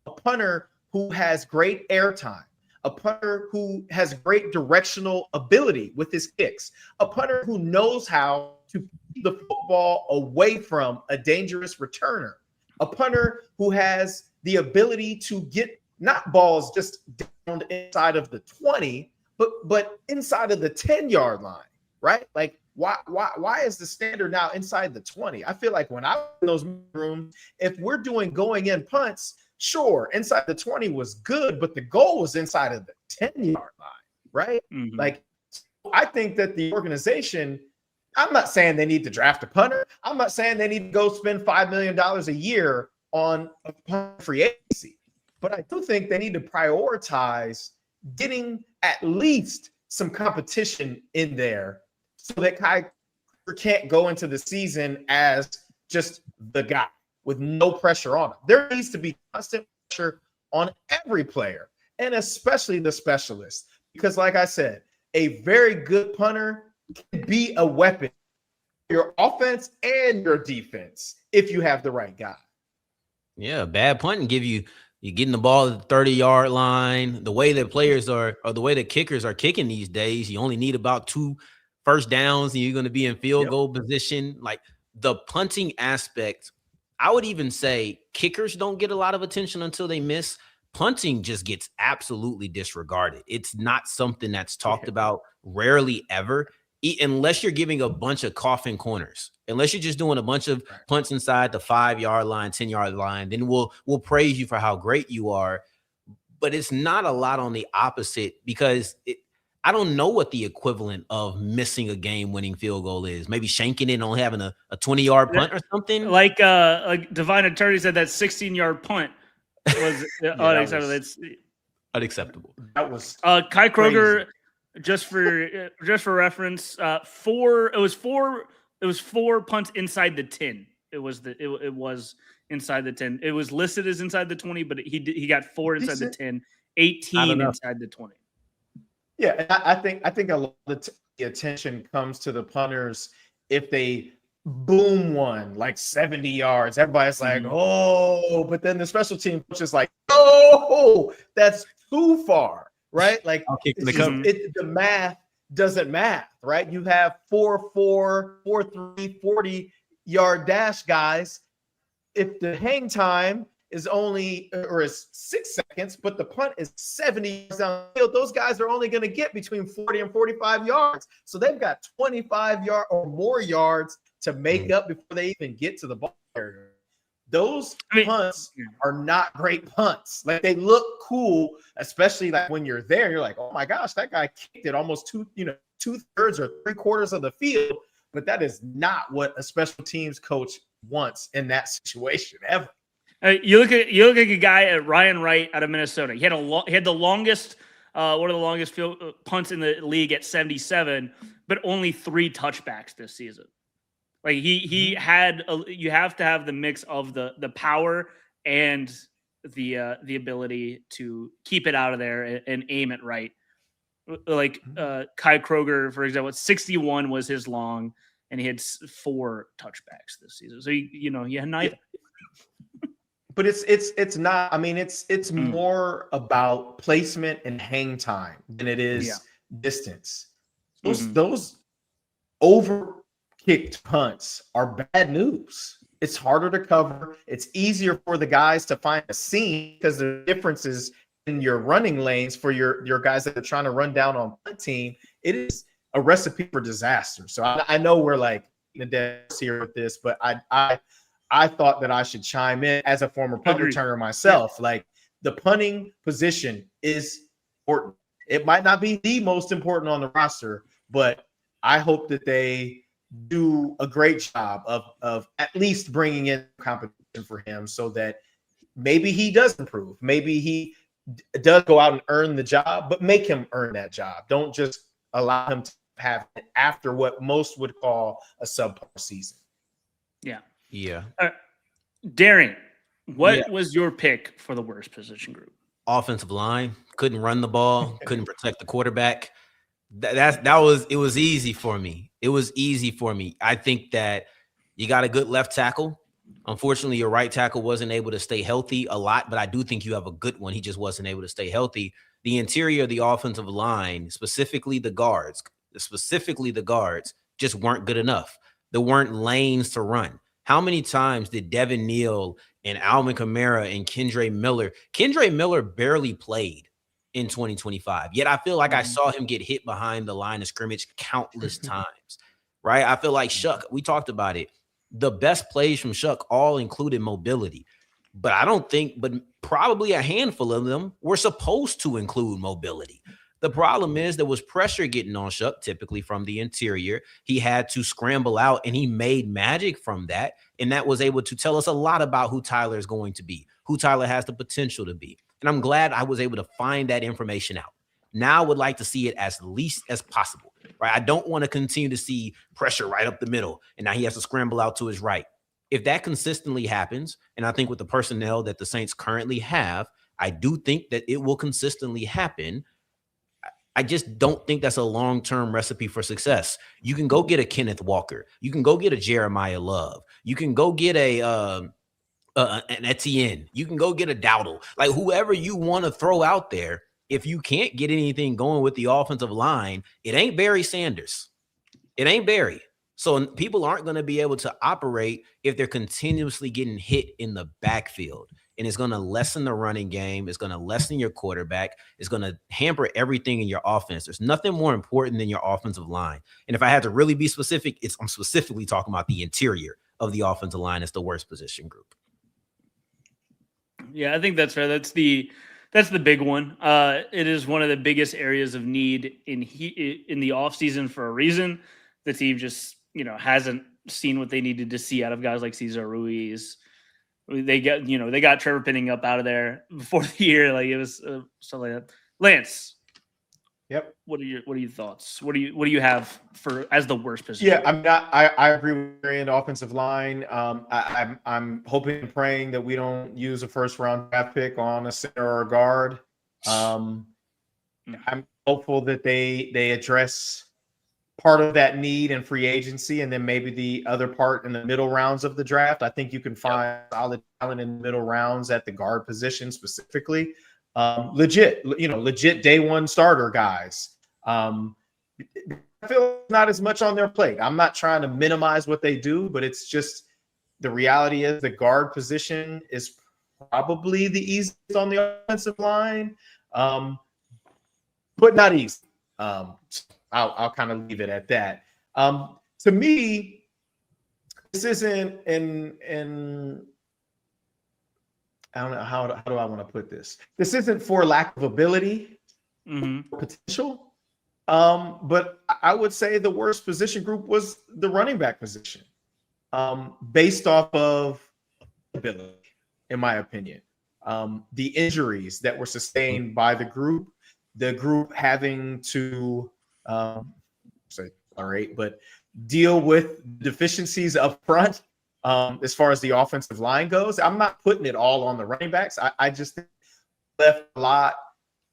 Speaker 3: a punter who has great airtime, a punter who has great directional ability with his kicks, a punter who knows how to keep the football away from a dangerous returner, a punter who has the ability to get not balls just down inside of the 20, but inside of the 10-yard line, right? Like, why is the standard now inside the 20? I feel like when I was in those rooms, if we're doing going in punts, sure, inside the 20 was good, but the goal was inside of the 10-yard line, right? Like, I think that the organization, I'm not saying they need to draft a punter. I'm not saying they need to go spend $5 million a year on a punt free agency, but I do think they need to prioritize getting at least some competition in there so that Kai can't go into the season as just the guy with no pressure on him. There needs to be constant pressure on every player, and especially the specialists, because like I said, a very good punter can be a weapon for your offense and your defense if you have the right guy.
Speaker 2: Yeah, bad punting give you're getting the ball at the 30-yard line. The way that players are, or the way that kickers are kicking these days, you only need about 2 first downs and you're going to be in field goal position. Like, the punting aspect, I would even say kickers don't get a lot of attention until they miss. Punting just gets absolutely disregarded. It's not something that's talked about, rarely ever, unless you're giving a bunch of coffin corners. Unless you're just doing a bunch of punts inside the 5-yard line, 10-yard line, then we'll praise you for how great you are. But it's not a lot on the opposite, because I don't know what the equivalent of missing a game-winning field goal is. Maybe shanking it and only having a 20-yard punt or something.
Speaker 1: Like Divine Attorney said, that 16-yard punt was unacceptable. It's
Speaker 2: unacceptable.
Speaker 3: That was
Speaker 1: Kai Kroger. Just for reference, it was four punts inside the 10. It was inside the 10. It was listed as inside the 20, but he got 4 inside the 10, 18 inside the 20.
Speaker 3: Yeah, and I think a lot of the attention comes to the punters if they boom one like 70 yards. Everybody's like, oh, but then the special team coach is like, oh, that's too far. Right? Like, the math doesn't math, right? You have 4-4, 4-3, 40-yard dash guys. If the hang time is is 6 seconds, but the punt is 70 yards down the field, those guys are only going to get between 40 and 45 yards. So they've got 25 yard or more yards to make up before they even get to the ball area. Those punts are not great punts. Like, they look cool, especially like when you're there. You're like, oh my gosh, that guy kicked it almost 2/3 or 3/4 of the field. But that is not what a special teams coach wants in that situation ever.
Speaker 1: You look at a guy at Ryan Wright out of Minnesota. He had the longest, one of the longest field punts in the league at 77, but only 3 touchbacks this season. Like, he had you have to have the mix of the power and the ability to keep it out of there and aim it right. Like Kai Kroger, for example, 61 was his long, and he had 4 touchbacks this season. So he had neither.
Speaker 3: But it's not. I mean, it's more about placement and hang time than it is distance. Those over-kicked punts are bad news. It's harder to cover. It's easier for the guys to find a seam because the differences in your running lanes for your guys that are trying to run down on punting. It is a recipe for disaster. So I know we're like the devs here with this, but I thought that I should chime in as a former punt returner myself. Like, the punting position is important. It might not be the most important on the roster, but I hope that they do a great job of at least bringing in competition for him so that maybe he does improve. Maybe he does go out and earn the job, but make him earn that job. Don't just allow him to have it after what most would call a subpar season.
Speaker 2: Yeah.
Speaker 1: Darian, what was your pick for the worst position group?
Speaker 2: Offensive line, couldn't run the ball, couldn't protect the quarterback. It was easy for me. It was easy for me. I think that you got a good left tackle. Unfortunately, your right tackle wasn't able to stay healthy a lot, but I do think you have a good one. He just wasn't able to stay healthy. The interior of the offensive line, specifically the guards, just weren't good enough. There weren't lanes to run. How many times did Devin Neal and Alvin Kamara and Kendre Miller barely played in 2025? Yet I feel like I saw him get hit behind the line of scrimmage countless times, right? I feel like Shuck, we talked about it. The best plays from Shuck all included mobility. But probably a handful of them were supposed to include mobility. The problem is there was pressure getting on Shuck, typically from the interior. He had to scramble out, and he made magic from that. And that was able to tell us a lot about who Tyler is going to be, who Tyler has the potential to be. And I'm glad I was able to find that information out. Now I would like to see it as least as possible, right? I don't want to continue to see pressure right up the middle, and now he has to scramble out to his right. If that consistently happens, and I think with the personnel that the Saints currently have, I do think that it will consistently happen. I just don't think that's a long-term recipe for success. You can go get a Kenneth Walker. You can go get a Jeremiah Love. You can go get an Etienne. You can go get a Dowdle. Like whoever you want to throw out there, if you can't get anything going with the offensive line, it ain't Barry Sanders. It ain't Barry. So people aren't going to be able to operate if they're continuously getting hit in the backfield. And it's going to lessen the running game. It's going to lessen your quarterback. It's going to hamper everything in your offense. There's nothing more important than your offensive line. And if I had to really be specific, I'm specifically talking about the interior of the offensive line as the worst position group.
Speaker 1: Yeah, I think that's fair. That's the big one. It is one of the biggest areas of need in the offseason for a reason. The team just, hasn't seen what they needed to see out of guys like Cesar Ruiz. They got Trevor Penning up out of there before the year. Like it was stuff like that. Lance.
Speaker 3: Yep.
Speaker 1: What are your thoughts? What do you have for as the worst position?
Speaker 3: Yeah, I agree with Darian. Offensive line. I'm hoping and praying that we don't use a first round draft pick on a center or a guard. I'm hopeful that they address part of that need in free agency, and then maybe the other part in the middle rounds of the draft. I think you can find solid talent in the middle rounds at the guard position specifically. Legit day one starter guys. I feel not as much on their plate. I'm not trying to minimize what they do, but it's just the reality is the guard position is probably the easiest on the offensive line, but not easy. I'll kind of leave it at that. To me, this isn't I don't know how do I want to put this. This isn't for lack of ability, potential, but I would say the worst position group was the running back position, based off of ability, in my opinion. The injuries that were sustained by the group having to but deal with deficiencies up front as far as the offensive line goes. I'm not putting it all on the running backs. I just left a lot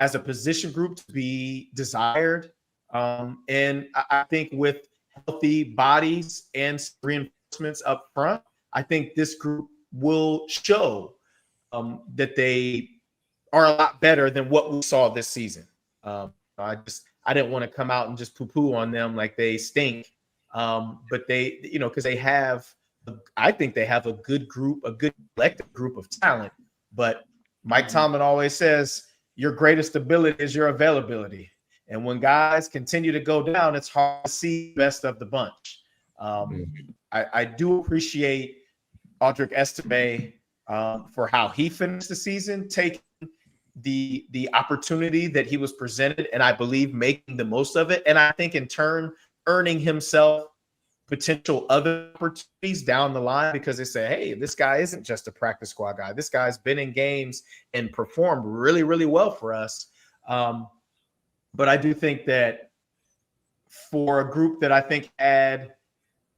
Speaker 3: as a position group to be desired. And I think with healthy bodies and reinforcements up front, I think this group will show that they are a lot better than what we saw this season. I didn't want to come out and just poo-poo on them like they stink. But they, because I think they have a good group, a good collective group of talent. But Mike Tomlin always says, your greatest ability is your availability. And when guys continue to go down, it's hard to see the best of the bunch. I do appreciate Audric Estime for how he finished the season, taking the opportunity that he was presented, and I believe making the most of it. And I think in turn, earning himself potential other opportunities down the line because they say, hey, this guy isn't just a practice squad guy. This guy's been in games and performed really, really well for us. But I do think that for a group that I think had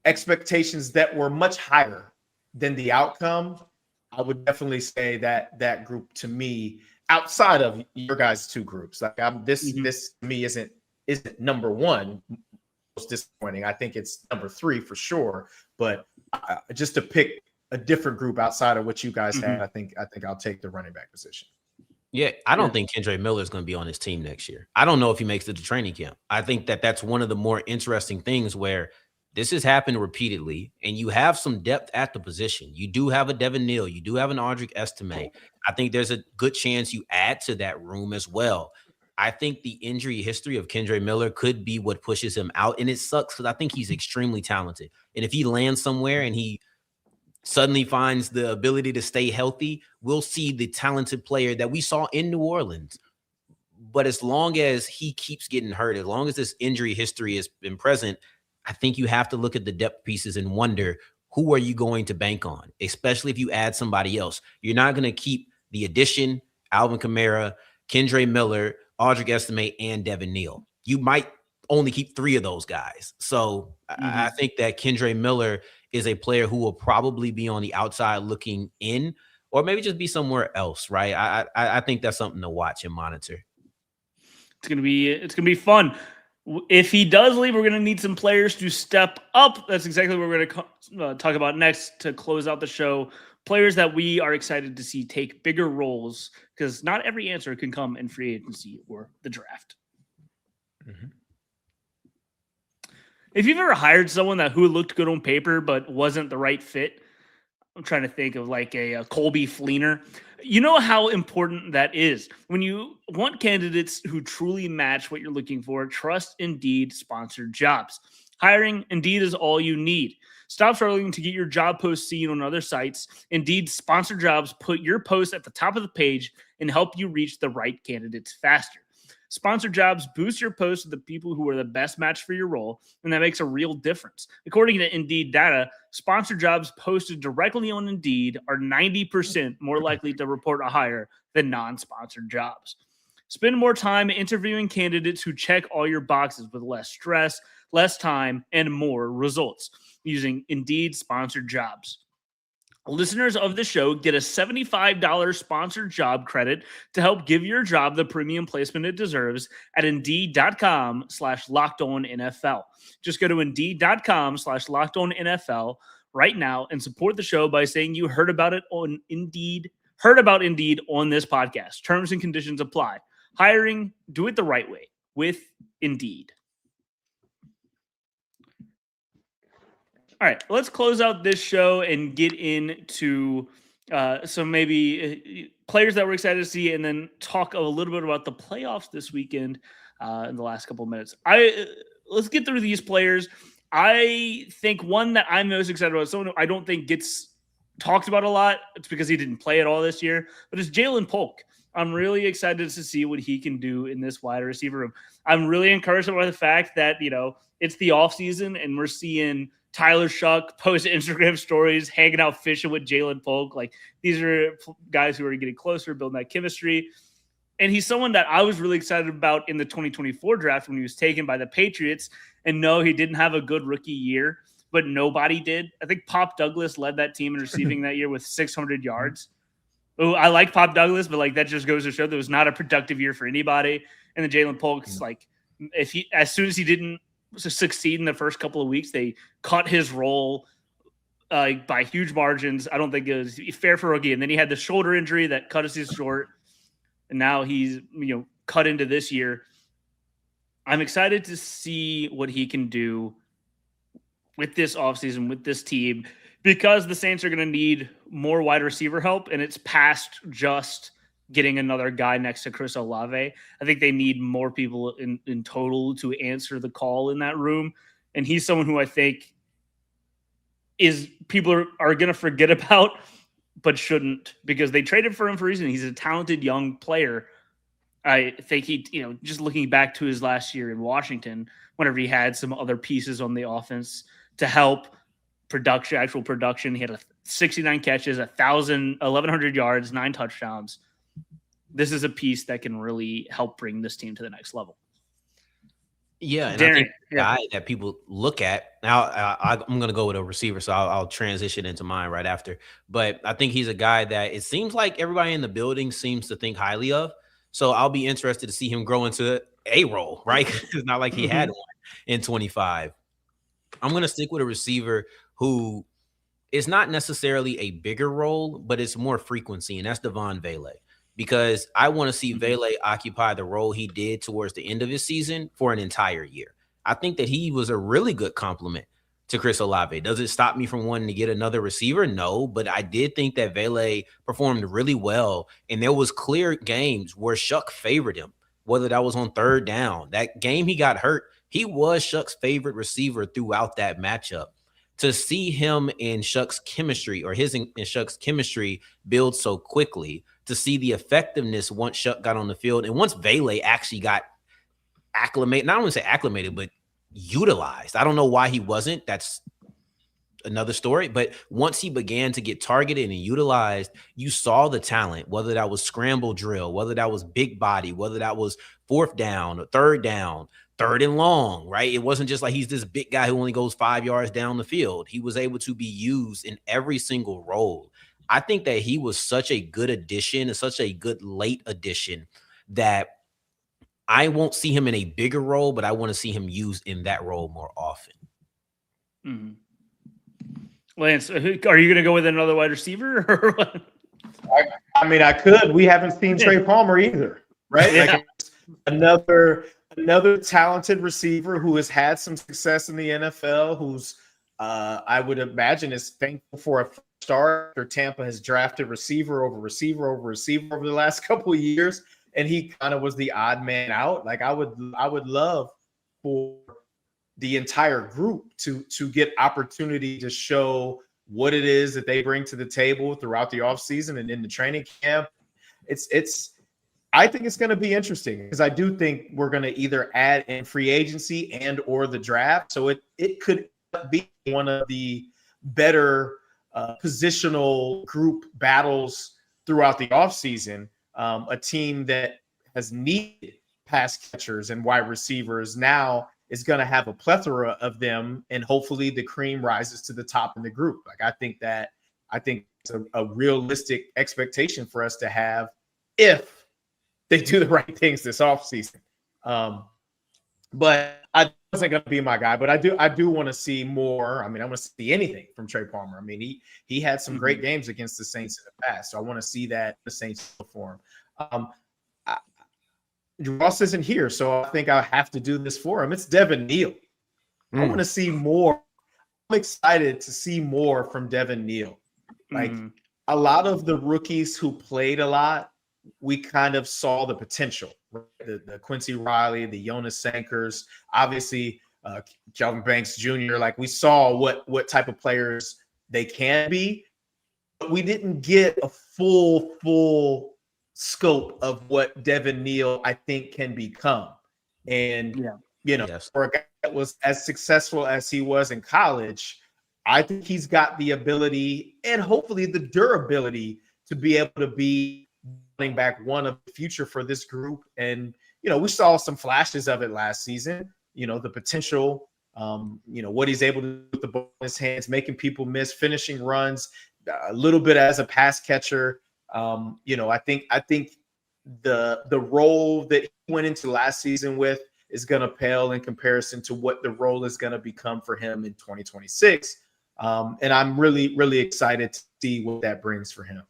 Speaker 3: expectations that were much higher than the outcome, I would definitely say that that group to me, outside of your guys' two groups, like this to me isn't number one most disappointing. I think it's number three for sure. But just to pick a different group outside of what you guys had, I think I'll take the running back position.
Speaker 2: Yeah, I don't think Kendre Miller is going to be on his team next year. I don't know if he makes it to training camp. I think that's one of the more interesting things where this has happened repeatedly, and you have some depth at the position. You do have a Devin Neal. You do have an Audric Estime. I think there's a good chance you add to that room as well. I think the injury history of Kendre Miller could be what pushes him out, and it sucks because I think he's extremely talented. And if he lands somewhere and he suddenly finds the ability to stay healthy, we'll see the talented player that we saw in New Orleans. But as long as he keeps getting hurt, as long as this injury history has been present, I think you have to look at the depth pieces and wonder, who are you going to bank on, especially if you add somebody else. You're not going to keep the addition, Alvin Kamara, Kendre Miller, Audric Estime, and Devin Neal. You might only keep three of those guys. So I think that Kendre Miller is a player who will probably be on the outside looking in, or maybe just be somewhere else, right? I think that's something to watch and monitor.
Speaker 1: It's gonna be fun. If he does leave, we're going to need some players to step up. That's exactly what we're going to talk about next to close out the show. Players that we are excited to see take bigger roles, because not every answer can come in free agency or the draft. If you've ever hired someone who looked good on paper but wasn't the right fit, I'm trying to think of like a Colby Fleener. You know how important that is. When you want candidates who truly match what you're looking for, trust Indeed sponsored jobs. Hiring Indeed is all you need. Stop struggling to get your job post seen on other sites. Indeed sponsored jobs put your post at the top of the page and help you reach the right candidates faster. Sponsored jobs boost your post to the people who are the best match for your role, and that makes a real difference. According to Indeed data, sponsored jobs posted directly on Indeed are 90% more likely to report a hire than non-sponsored jobs. Spend more time interviewing candidates who check all your boxes with less stress, less time, and more results using Indeed sponsored jobs. Listeners of the show get a $75 sponsored job credit to help give your job the premium placement it deserves at Indeed.com/LockedOnNFL. Just go to Indeed.com/LockedOnNFL right now and support the show by saying you heard about Indeed on this podcast. Terms and conditions apply. Hiring, do it the right way with Indeed. All right, let's close out this show and get into some maybe players that we're excited to see, and then talk a little bit about the playoffs this weekend in the last couple of minutes. Let's get through these players. I think one that I'm most excited about, someone who I don't think gets talked about a lot, it's because he didn't play at all this year, but it's Jalen Polk. I'm really excited to see what he can do in this wide receiver room. I'm really encouraged by the fact that, it's the offseason and we're seeing Tyler Shuck post Instagram stories, hanging out fishing with Jalen Polk. Like, these are guys who are getting closer, building that chemistry. And he's someone that I was really excited about in the 2024 draft when he was taken by the Patriots. And no, he didn't have a good rookie year, but nobody did. I think Pop Douglas led that team in receiving that year with 600 yards. Oh, I like Pop Douglas, but that just goes to show that it was not a productive year for anybody. And then Jalen Polk's as soon as he didn't succeed in the first couple of weeks, they cut his role by huge margins. I don't think it was fair for rookie. And then he had the shoulder injury that cut us short, and now he's cut into this year. I'm excited to see what he can do with this offseason, with this team, because the Saints are going to need more wide receiver help, and it's past just getting another guy next to Chris Olave. I think they need more people in total to answer the call in that room. And he's someone who I think people are going to forget about, but shouldn't, because they traded for him for a reason. He's a talented young player. I think just looking back to his last year in Washington, whenever he had some other pieces on the offense to help actual production. He had 69 catches, 1,100 yards, 9 touchdowns. This is a piece that can really help bring this team to the next level.
Speaker 2: Yeah, and
Speaker 1: Darren,
Speaker 2: I think the guy that people look at now, I'm going to go with a receiver, so I'll transition into mine right after. But I think he's a guy that it seems like everybody in the building seems to think highly of. So I'll be interested to see him grow into a role, right? It's not like he had one in 25. I'm going to stick with a receiver who is not necessarily a bigger role, but it's more frequency, and that's Devon Vele. Because I want to see Vele occupy the role he did towards the end of his season for an entire year. I think that he was a really good compliment to Chris Olave. Does it stop me from wanting to get another receiver? No, but I did think that Vele performed really well, and there was clear games where Shuck favored him, whether that was on third down. That game he got hurt, he was Shuck's favorite receiver throughout that matchup. To see him and Shuck's chemistry, or his and Shuck's chemistry build so quickly, to see the effectiveness once Shuck got on the field and once Vele actually got acclimated, not only say acclimated, but utilized. I don't know why he wasn't. That's another story. But once he began to get targeted and utilized, you saw the talent, whether that was scramble drill, whether that was big body, whether that was fourth down or third down, third and long, right? It wasn't just like he's this big guy who only goes 5 yards down the field. He was able to be used in every single role. I think that he was such a good addition and such a good late addition that I won't see him in a bigger role, but I want to see him used in that role more often.
Speaker 1: Lance, are you going to go with another wide receiver? Or what?
Speaker 3: I mean, I could. We haven't seen Trey Palmer either, right?
Speaker 1: Yeah.
Speaker 3: Like another talented receiver who has had some success in the NFL, who's I would imagine is thankful for a start after Tampa has drafted receiver over the last couple of years, and he kind of was the odd man out. Like I would love for the entire group to get opportunity to show what it is that they bring to the table throughout the offseason and in the training camp. I think it's going to be interesting because I do think we're going to either add in free agency and or the draft. So it could be one of the better positional group battles throughout the offseason. A team that has needed pass catchers and wide receivers now is going to have a plethora of them, and hopefully the cream rises to the top in the group. Like I think it's a realistic expectation for us to have if they do the right things this offseason. But I wasn't going to be my guy, but I do want to see more. I mean, I want to see anything from Trey Palmer. I mean, he had some great games against the Saints in the past, so I want to see that the Saints perform. Ross isn't here, so I think I have to do this for him. It's Devin Neal. I want to see more. I'm excited to see more from Devin Neal. Like a lot of the rookies who played a lot, we kind of saw the potential. Right? The Quincy Riley, the Jonas Sankers, obviously Kelvin Banks Jr. Like we saw what type of players they can be, but we didn't get a full scope of what Devin Neal I think can become. And for a guy that was as successful as he was in college, I think he's got the ability and hopefully the durability to be able to be running back one of the future for this group. And, we saw some flashes of it last season, the potential, what he's able to do with the ball in his hands, making people miss, finishing runs, a little bit as a pass catcher. I think the role that he went into last season with is going to pale in comparison to what the role is going to become for him in 2026. And I'm really, really excited to see what that brings for him.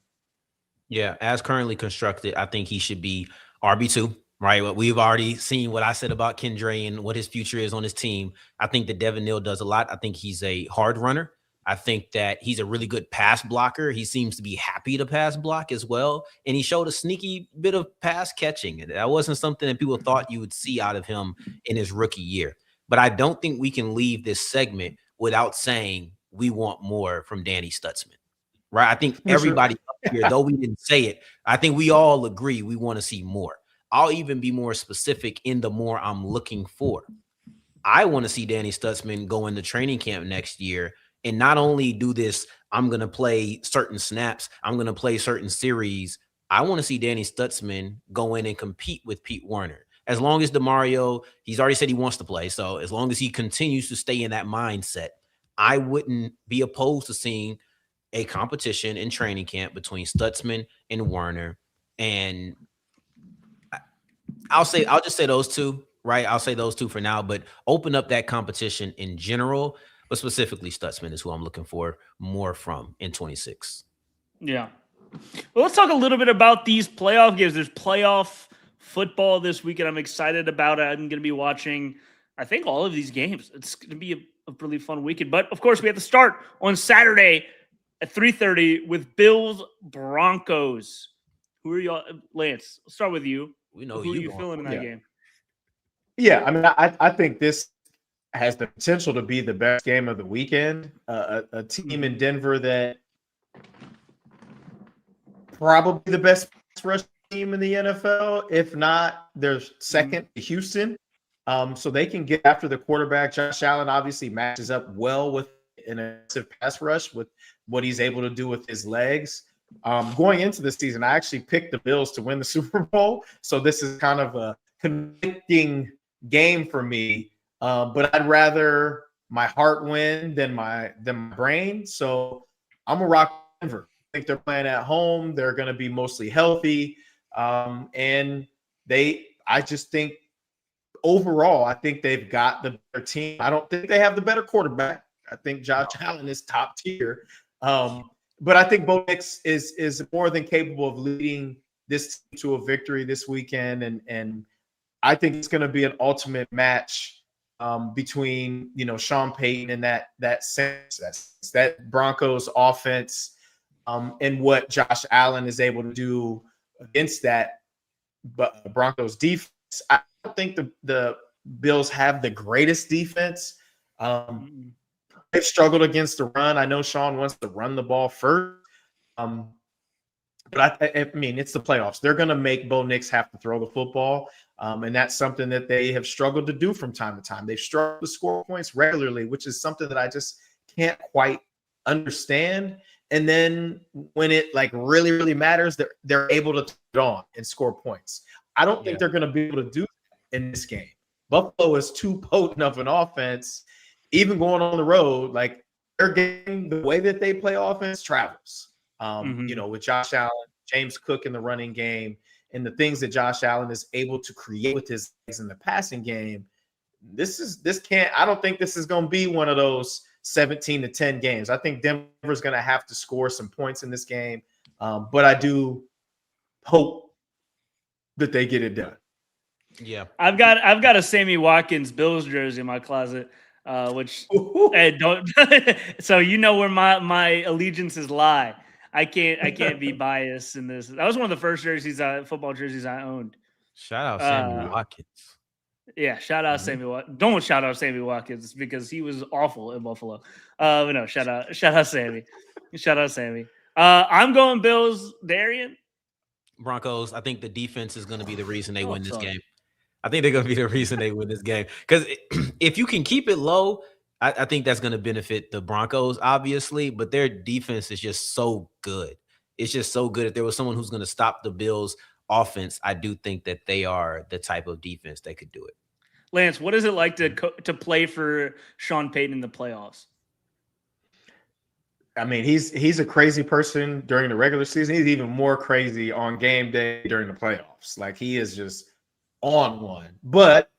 Speaker 2: Yeah, as currently constructed, I think he should be RB2, right? We've already seen what I said about Kendra and what his future is on his team. I think that Devin Neal does a lot. I think he's a hard runner. I think that he's a really good pass blocker. He seems to be happy to pass block as well. And he showed a sneaky bit of pass catching. That wasn't something that people thought you would see out of him in his rookie year. But I don't think we can leave this segment without saying we want more from Danny Stutzman, right? I think everybody up here, though we didn't say it, I think we all agree we want to see more. I'll even be more specific in the more I'm looking for. I want to see Danny Stutzman go into training camp next year and not only do this, I'm going to play certain snaps, I'm going to play certain series. I want to see Danny Stutzman go in and compete with Pete Werner. As long as DeMario, he's already said he wants to play. So as long as he continues to stay in that mindset, I wouldn't be opposed to seeing a competition in training camp between Stutzman and Werner. And I'll just say those two, right? I'll say those two for now, but open up that competition in general, but specifically Stutzman is who I'm looking for more from in 26.
Speaker 1: Yeah. Well, let's talk a little bit about these playoff games. There's playoff football this weekend. I'm excited about it. I'm going to be watching, I think, all of these games. It's going to be a really fun weekend. But, of course, we have to start on Saturday at 3:30 with Bills Broncos. Who are y'all? Lance, let's start with you.
Speaker 2: We know
Speaker 1: who are you feeling in that game?
Speaker 3: Yeah, I mean, I think this has the potential to be the best game of the weekend. A team in Denver that probably the best rush team in the NFL. If not, they're second to Houston. So they can get after the quarterback. Josh Allen obviously matches up well with an aggressive pass rush with what he's able to do with his legs. Going into the season, I actually picked the Bills to win the Super Bowl. So this is kind of a conflicting game for me. But I'd rather my heart win than my brain. So I'm going to rock Denver. I think they're playing at home. They're going to be mostly healthy. And I just think overall, I think they've got the better team. I don't think they have the better quarterback. I think Josh Allen is top tier. But I think Bo Nix is more than capable of leading this team to a victory this weekend. And I think it's going to be an ultimate match between, Sean Payton and that Broncos offense and what Josh Allen is able to do against that Broncos defense. I don't think the Bills have the greatest defense. They've struggled against the run. I know Sean wants to run the ball first. But I mean, it's the playoffs. They're going to make Bo Nix have to throw the football. And that's something that they have struggled to do from time to time. They've struggled to score points regularly, which is something that I just can't quite understand. And then when it really, really matters, they're able to turn it on and score points. I don't think they're going to be able to do that in this game. Buffalo is too potent of an offense. Even going on the road, their game, the way that they play offense travels. With Josh Allen, James Cook in the running game, and the things that Josh Allen is able to create with his legs in the passing game. I don't think this is going to be one of those 17-10 games. I think Denver's going to have to score some points in this game. But I do hope that they get it done.
Speaker 2: Yeah.
Speaker 1: I've got a Sammy Watkins Bills jersey in my closet. Which don't so where my allegiances lie. I can't be biased in this. That was one of the first football jerseys I owned.
Speaker 2: Shout out Sammy Watkins.
Speaker 1: Yeah, shout out Sammy Watkins. Don't shout out Sammy Watkins because he was awful in Buffalo. But no, shout out Sammy. Shout out Sammy. I'm going Bills. Darian?
Speaker 2: Broncos. I think the defense is going to be the reason they win this game. I think they're going to be the reason they win this game. Because if you can keep it low, I think that's going to benefit the Broncos, obviously. But their defense is just so good. It's just so good. If there was someone who's going to stop the Bills' offense, I do think that they are the type of defense that could do it.
Speaker 1: Lance, what is it like to play for Sean Payton in the playoffs?
Speaker 3: I mean, he's a crazy person during the regular season. He's even more crazy on game day during the playoffs. He is just on one, but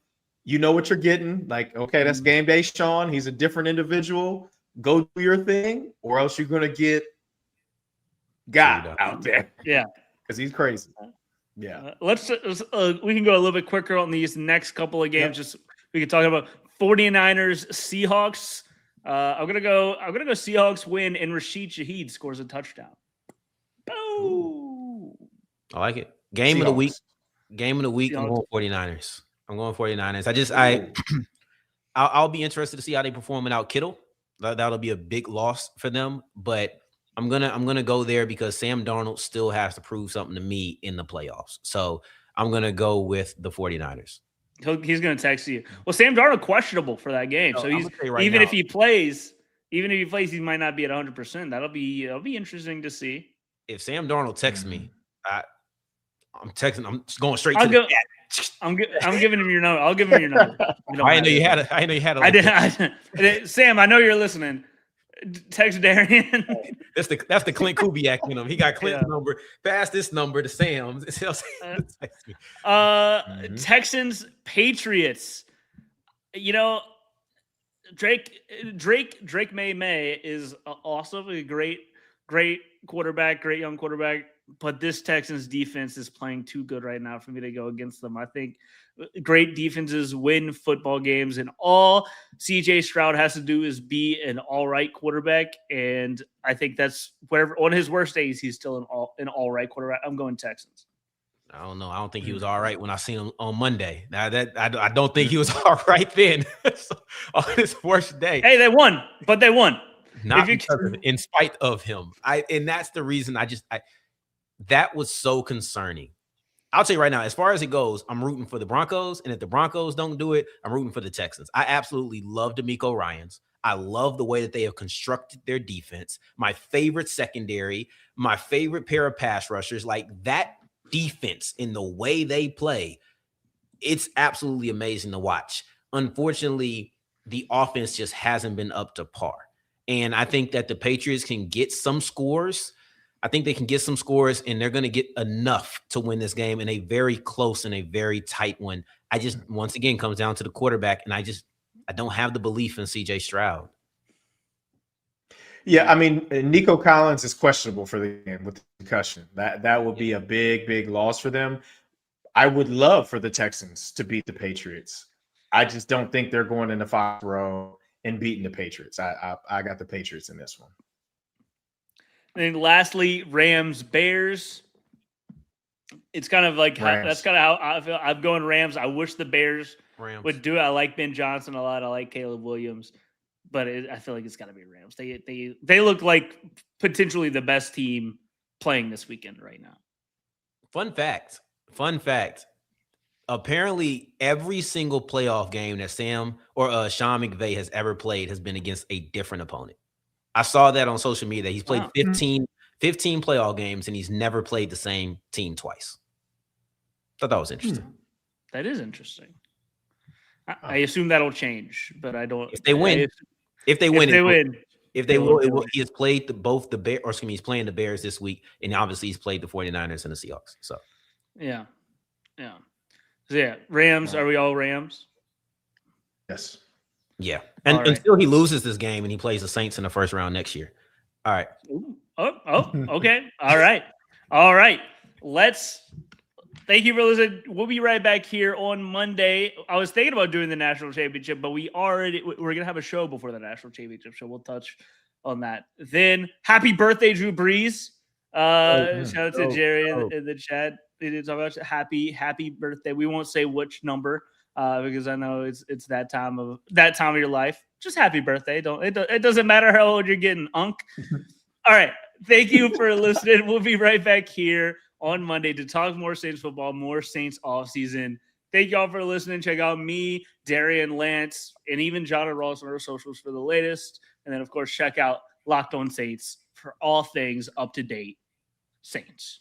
Speaker 3: you know what you're getting. Okay, that's game day, Sean. He's a different individual. Go do your thing, or else you're gonna get got out there.
Speaker 1: Yeah,
Speaker 3: because he's crazy. Yeah.
Speaker 1: Let's we can go a little bit quicker on these next couple of games. Just we can talk about 49ers Seahawks. I'm gonna go Seahawks win, and Rashid Shaheed scores a touchdown. Boom!
Speaker 2: I like it. Game of the week. Game of the week. I'm going 49ers. I'll be interested to see how they perform without Kittle. That'll be a big loss for them. But I'm gonna go there because Sam Darnold still has to prove something to me in the playoffs. So I'm gonna go with the 49ers.
Speaker 1: He's going to text you. Well, Sam Darnold questionable for that game, so he's even if he plays, he might not be at 100%. That'll be interesting to see.
Speaker 2: If Sam Darnold texts me, I'm texting. I'm just going straight to the chat.
Speaker 1: I'm giving him your number. I'll give him your number.
Speaker 2: I know you had it. I know you had it.
Speaker 1: I did. Sam, I know you're listening. Text Darian.
Speaker 2: That's the Clint Kubiak in him. He got Clint's number. Pass this number to Sam.
Speaker 1: Texans, Patriots. You know, Drake May is also a great quarterback, great young quarterback. But this Texans defense is playing too good right now for me to go against them. I think great defenses win football games, and all CJ Stroud has to do is be an all right quarterback. And I think that's whatever on his worst days, he's still an all right quarterback. I'm going Texans.
Speaker 2: I don't know. I don't think he was all right when I seen him on Monday. Now I don't think he was all right then. On his worst day.
Speaker 1: Hey, they won, but they won.
Speaker 2: Not in spite of him. And that's the reason that was so concerning. I'll tell you right now, as far as it goes, I'm rooting for the Broncos. And if the Broncos don't do it, I'm rooting for the Texans. I absolutely love DeMeco Ryans. I love the way that they have constructed their defense. My favorite secondary, my favorite pair of pass rushers, like that defense in the way they play, it's absolutely amazing to watch. Unfortunately, the offense just hasn't been up to par. And I think that the Patriots can get some scores. I think they can get some scores, and they're going to get enough to win this game in a very close and a very tight one. I just, once again, comes down to the quarterback, and I don't have the belief in CJ Stroud.
Speaker 3: Yeah, I mean, Nico Collins is questionable for the game with the concussion. That would be a big loss for them. I would love for the Texans to beat the Patriots. I just don't think they're going in the 5th row and beating the Patriots. I got the Patriots in this one.
Speaker 1: And then lastly, Rams, Bears. It's kind of like that's kind of how I feel. I'm going Rams. I wish the Bears would do it. I like Ben Johnson a lot. I like Caleb Williams, but I feel like it's got to be Rams. They look like potentially the best team playing this weekend right now.
Speaker 2: Fun fact. Apparently, every single playoff game that Sean McVay has ever played has been against a different opponent. I saw that on social media. He's played 15 playoff games, and he's never played the same team twice. Thought that was interesting.
Speaker 1: That is interesting. I assume that'll change, but I don't.
Speaker 2: If they win, he has played both the Bears, or excuse me, he's playing the Bears this week, and obviously he's played the 49ers and the Seahawks. So,
Speaker 1: yeah. Rams. Are we all Rams?
Speaker 3: Yes.
Speaker 2: Yeah, and until he loses this game and he plays the Saints in the first round next year. All right.
Speaker 1: Okay. All right. Thank you for listening. We'll be right back here on Monday. I was thinking about doing the national championship, but we're gonna have a show before the national championship, so we'll touch on that. Then happy birthday, Drew Brees. Shout out to Jerry in the chat. They did talk about happy birthday. We won't say which number. Because I know it's that time of your life. Just happy birthday. It doesn't matter how old you're getting, Unc. All right. Thank you for listening. We'll be right back here on Monday to talk more Saints football, more Saints offseason. Thank y'all for listening. Check out me, Darian, Lance, and even John and Ross on our socials for the latest. And then, of course, check out Locked On Saints for all things up to date Saints.